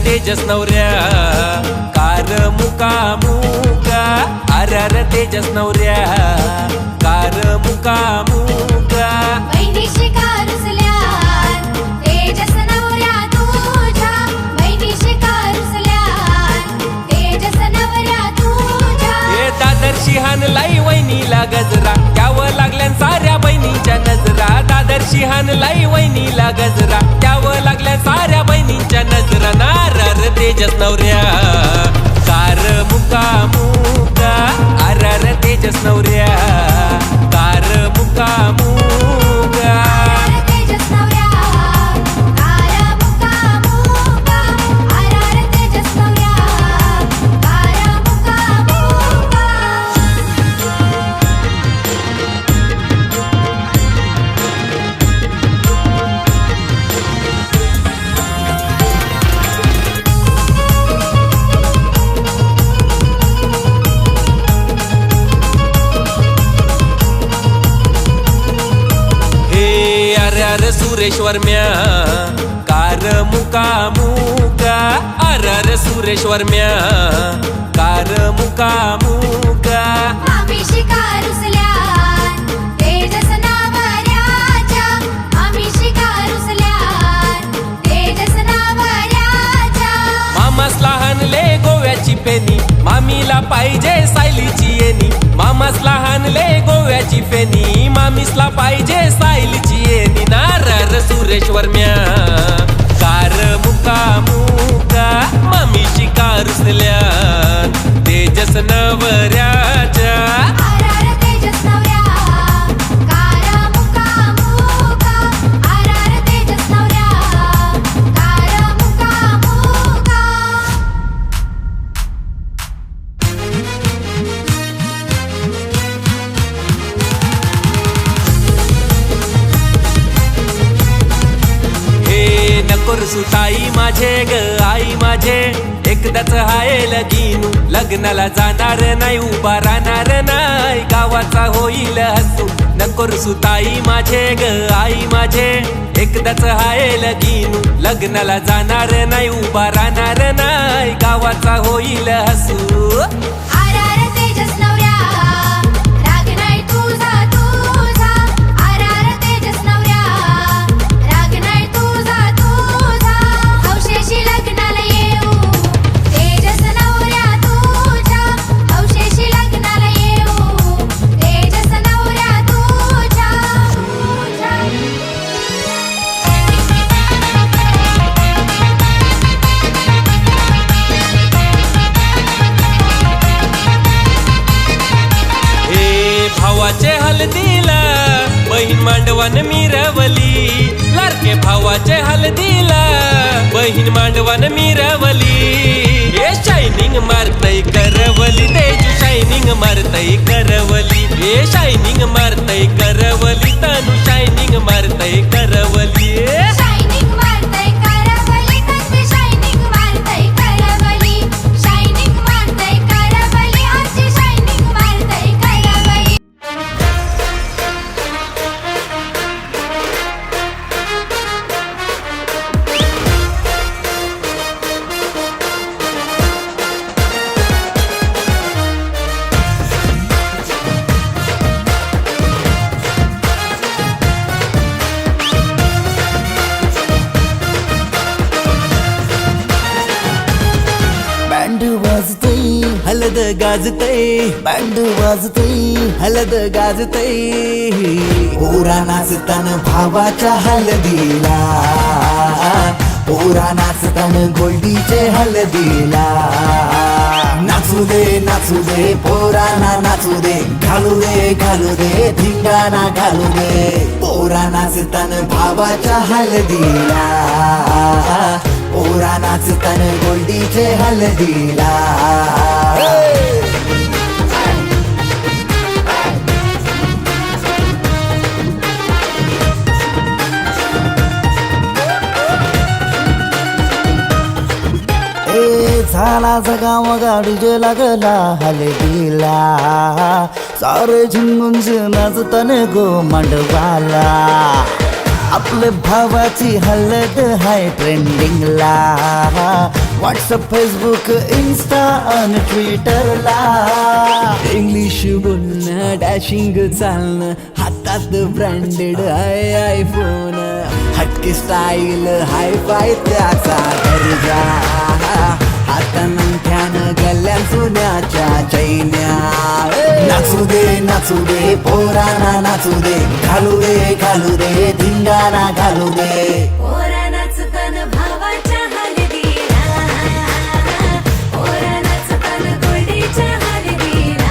तेजस नवऱ्या कार मुका मुका अरे तेजस नवऱ्या कार मुका मुका वैनी शिकारुसल्या तेजस नवऱ्या तुझ्या वैनी शिकारुसल्या तेजस नवऱ्या तुझ्या हे दादरशी हानलाई वहिनीला गजरा त्यावर लागल्या साऱ्या बहिणींच्या नजरा दादरशी हानलाई वहिनीला गजरा त्यावर लागल्या साऱ्या बहिणींच्या नजरा नारार तेजस नवऱ्या कार मुका मुका अरे तेजस नवऱ्या कार मुका मुका तेजस नवऱ्या कारा मुका मुका आरार तेजस नवऱ्या कारा मुका मुका सुरेश्वर म्या कार मुका मुका अरे सुरेश्वर म्या कार मुका मुका आम्ही शिकारुसल्या तेजस नवऱ्याच्या आम्ही शिकारुसल्या तेजस नवऱ्याच्या मामास लहानले गोव्याची पेनी मामीला पाहिजे सायलीची येणी मामास लहानले गोव्याची फेनी मामीसला पाहिजे सायलीची येणी नारार सुरेश्वर म्या कार मुका मुका मामीशी कारुसल्या तेजस नवऱ्याच्या आरार तेजस नवऱ्या कारा मुका मुका आरार तेजस नवऱ्या कारा मुका मुका नकोर सुताई माझे ग आई माझे एकदाच हाय लगीनू लग्नाला जाणार नाही उभा राहणार नाही गावाचा होईल हसू नकोर सुताई माझे ग आई माझे एकदाच हाय लगीनू लग्नाला जाणार नाही उभा राहणार नाही गावाचा होईल हसू आरार तेजस नवऱ्या राग नाही तुझा तुझा आरार तेजस नवऱ्या राग नाही तुझा हलदीला बहीण मांडवान मिरवली लाडके भावाचे हलदीला बहीण मांडवान मिरवली हे शायनिंग मारतय करवली तेजू शायनिंग मारतय करवली हे शायनिंग मारतय करवली तनु शायनिंग मारतय करवली शायनिंग मारतय करवली तन्वी शायनिंग मारतय करवली शायनिंग मारतय करवली आजी शायनिंग मारतय करवली बँड वाजतय हलद गाजतय बँड वाजतय हलद गाजतय पोरा नाचतान भावाच्या हलदीला पोरा नाचतान गोल्डीचे हलदीला नाचू दे पोराना नाचू दे घालू दे धिंगाणा घालू दे पोरा नाचतान भावाच्या हलदीला पोरा नाचतान गोल्डीचे हलदीला झाला जगाव गाडीजे लागला हलदीला सारे झिंगून नाचतान गो मांडवाला आपले भावाची हलद हाय ट्रेंडिंगला व्हॉट्सअप फेसबुक इन्स्टा आणि ट्विटरला इंग्लिश बोलणं डॅशिंग चालणं हातात ब्रँडेड आहे आयफोन हटके स्टाईल हाय फाय त्याचा दर्जा हातानं गल्ल्या सोन्याच्या चैन्या नाचू दे पोराना नाचू दे घालू दे धिंगाणा घालू दे पोरा नाचतान भावाच्या हलदीला पोरा नाचतान गोल्डीच्या हलदीला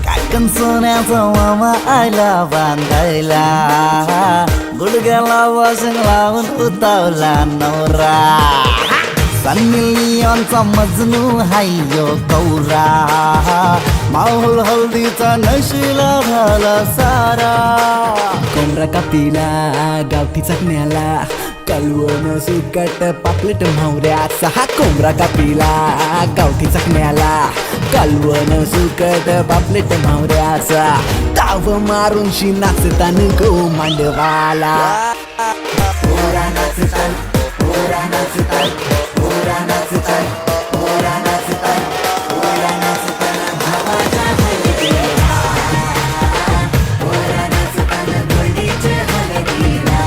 काकण सोन्याचा मामा आला बांधायला गुडघ्याला वाशिंग लावून उतावला नवरा सन्नी लिओनचा मजनू हायो कौरा माहोल हल्दीचा नशिला झाला सारा कोंबडा कापीला गावठी चकण्याला कालवण सुकट पापलेट म्हावऱ्याचा हा कोंबडा कापीला गावठी चकण्याला कालवण सुकट पापलेट म्हावऱ्याचा ताव मारून शी नाचतान गो मांडवाला पोरा नाचतान पोरा नाचतान पोरा नाचतान पोरा नाचतान पोरा नाचतान भावाच्या हलदीला पोरा नाचतान गोल्डीचे हलदीला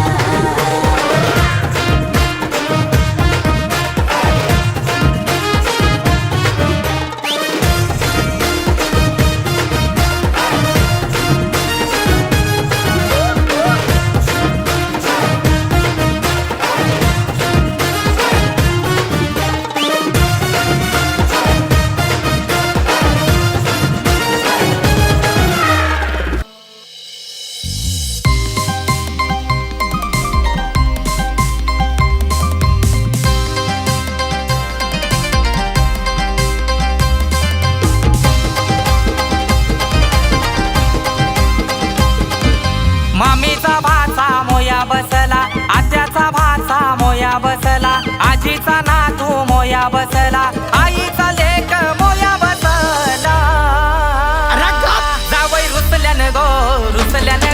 मामीचा भाचा मोया बसला आत्याचा भाचा मोया बसला आजीचा नातू मोया बसला आईचा लेक मोया बसला जावई रुसल्यान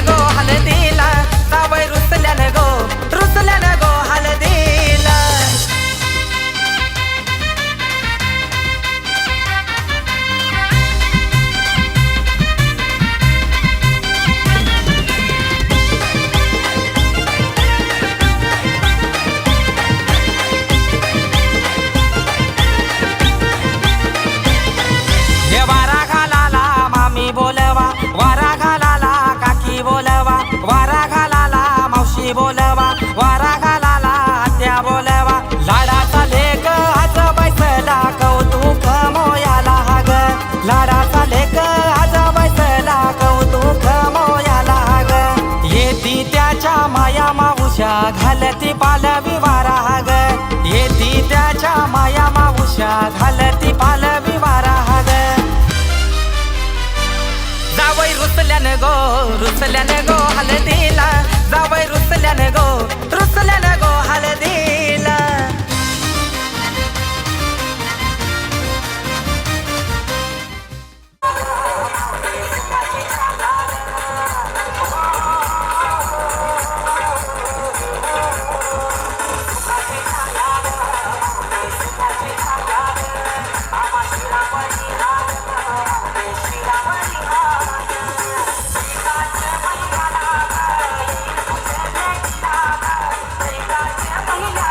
गो हलदीला जावई रुसल्यान गो हलदीला घालती पालवी वारा ग येती त्याच्या माया मावश्या घालती पालवी वारा ग जावई रुसल्यानं गो हलदीला जावई रुसल्यानं गो हलदीला महिला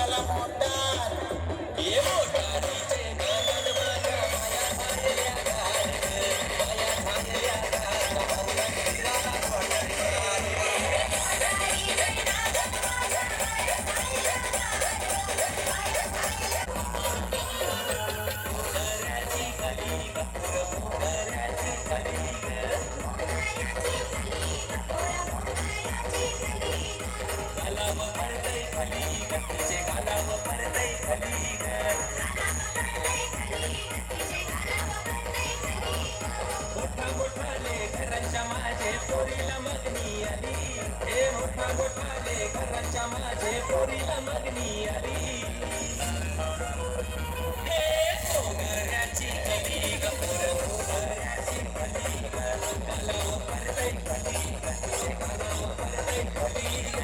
झाला मोटार हे मोटारीचे गाणं माझ्या माया झालेल्या गाणं, माया झालेल्या गाणं, भाऊला फिरायला मोगऱ्याची कली ग, मोगऱ्याची कली ग. गालावं पडतंय खाली ग, तिचे गालावं पडतंय खाली ग. मोठा मोठाले घराच्या माझे पोरीला मागणी आली, हे मोठा मोठाले घराच्या माझे पोरीला मागणी आली. हे मोगऱ्याची कली ग, मोगऱ्याची कली ग. गालावं पडतंय खाली ग, तिचे गालावं पडतंय खाली ग.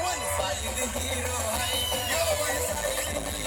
One side hero, yo one side hero.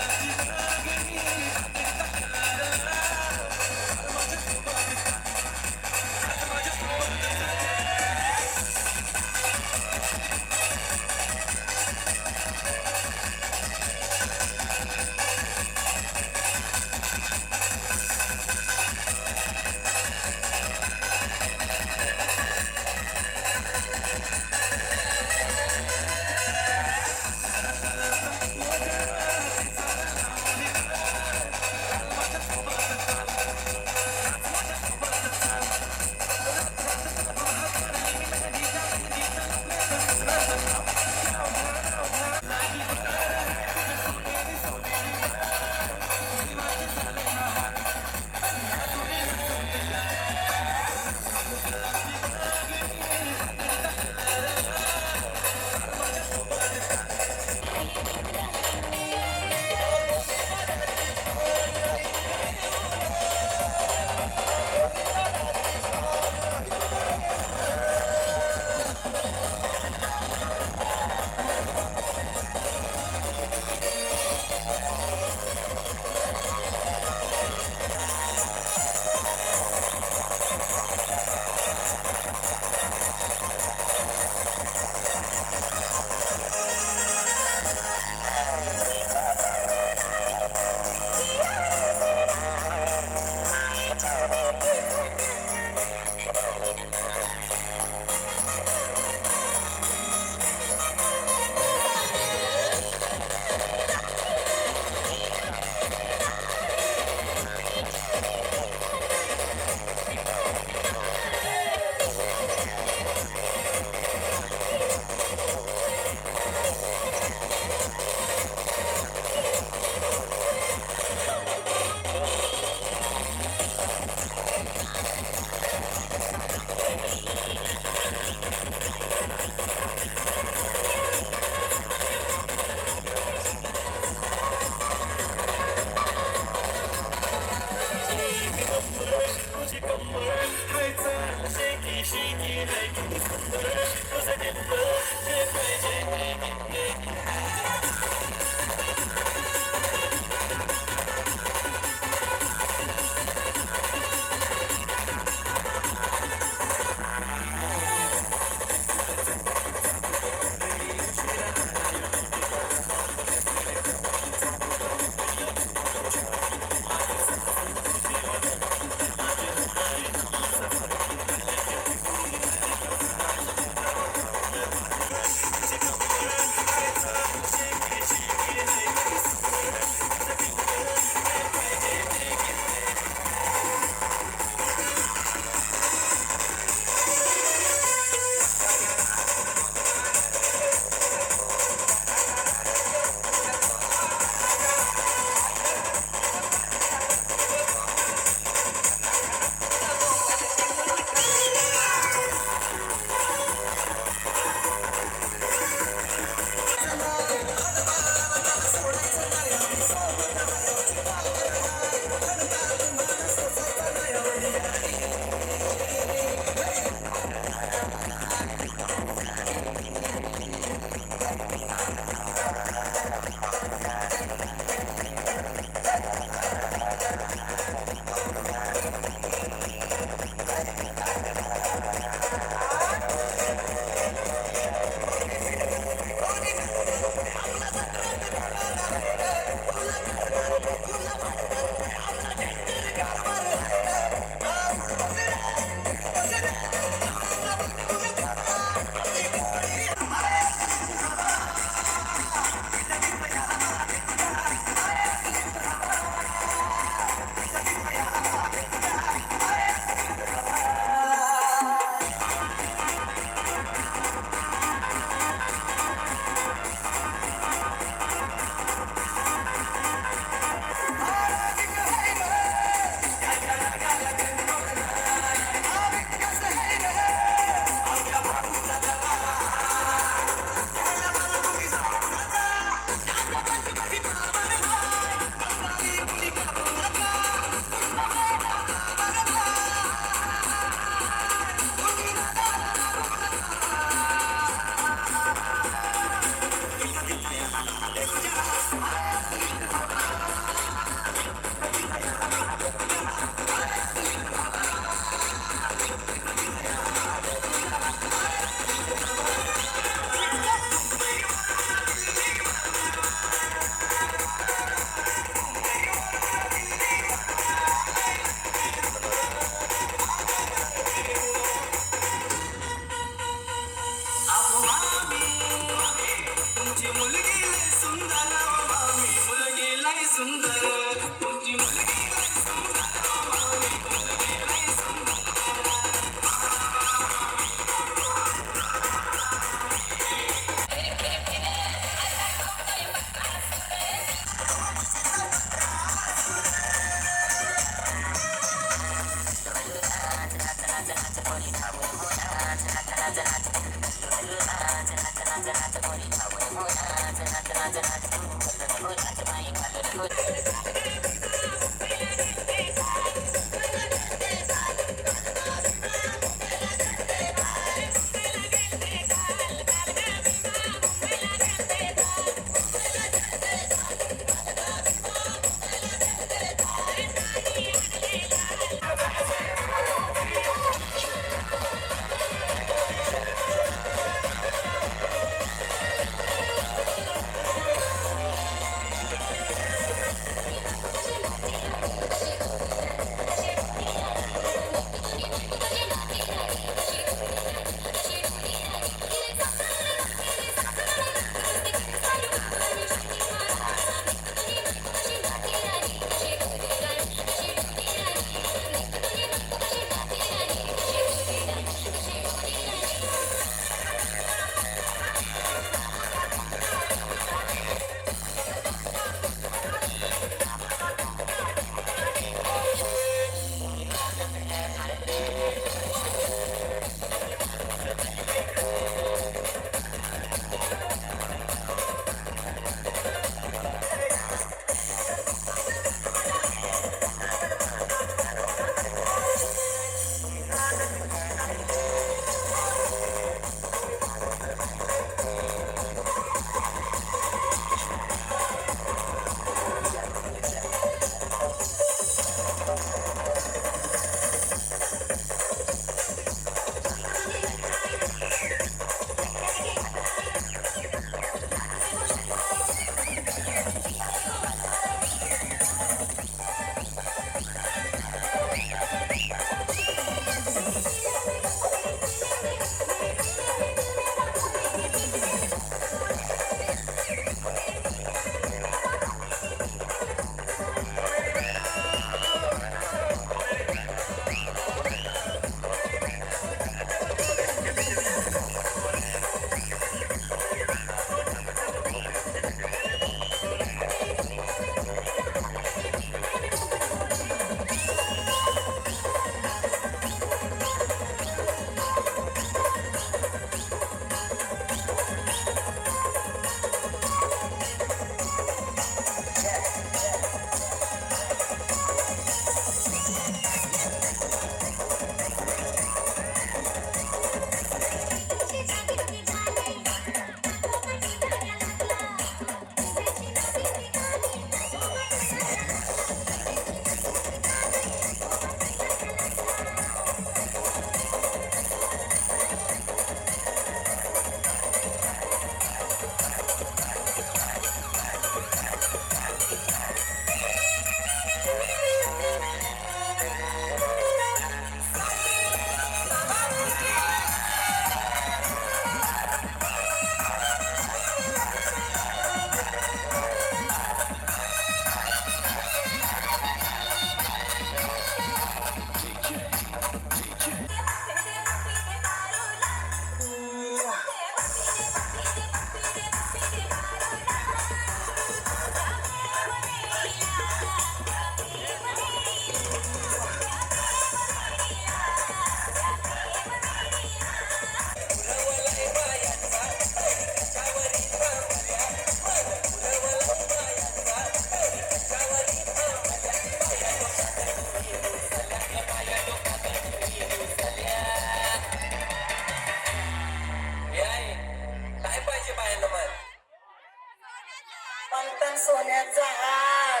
सोन्याचा हार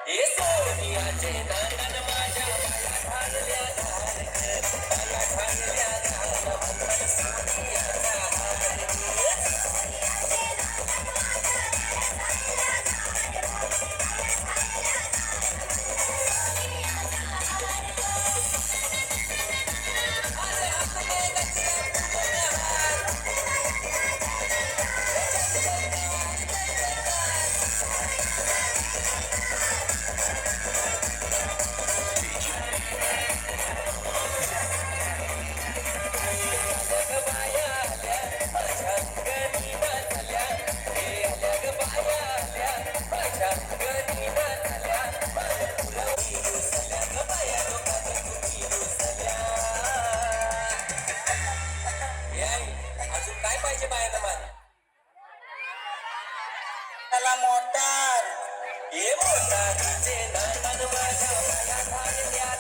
हे सोनियाचे नांदन माझ्या पाया घालल्या सोनियाचा त्याला मोटार हे मोटारीचे नंदन माझ्या पाया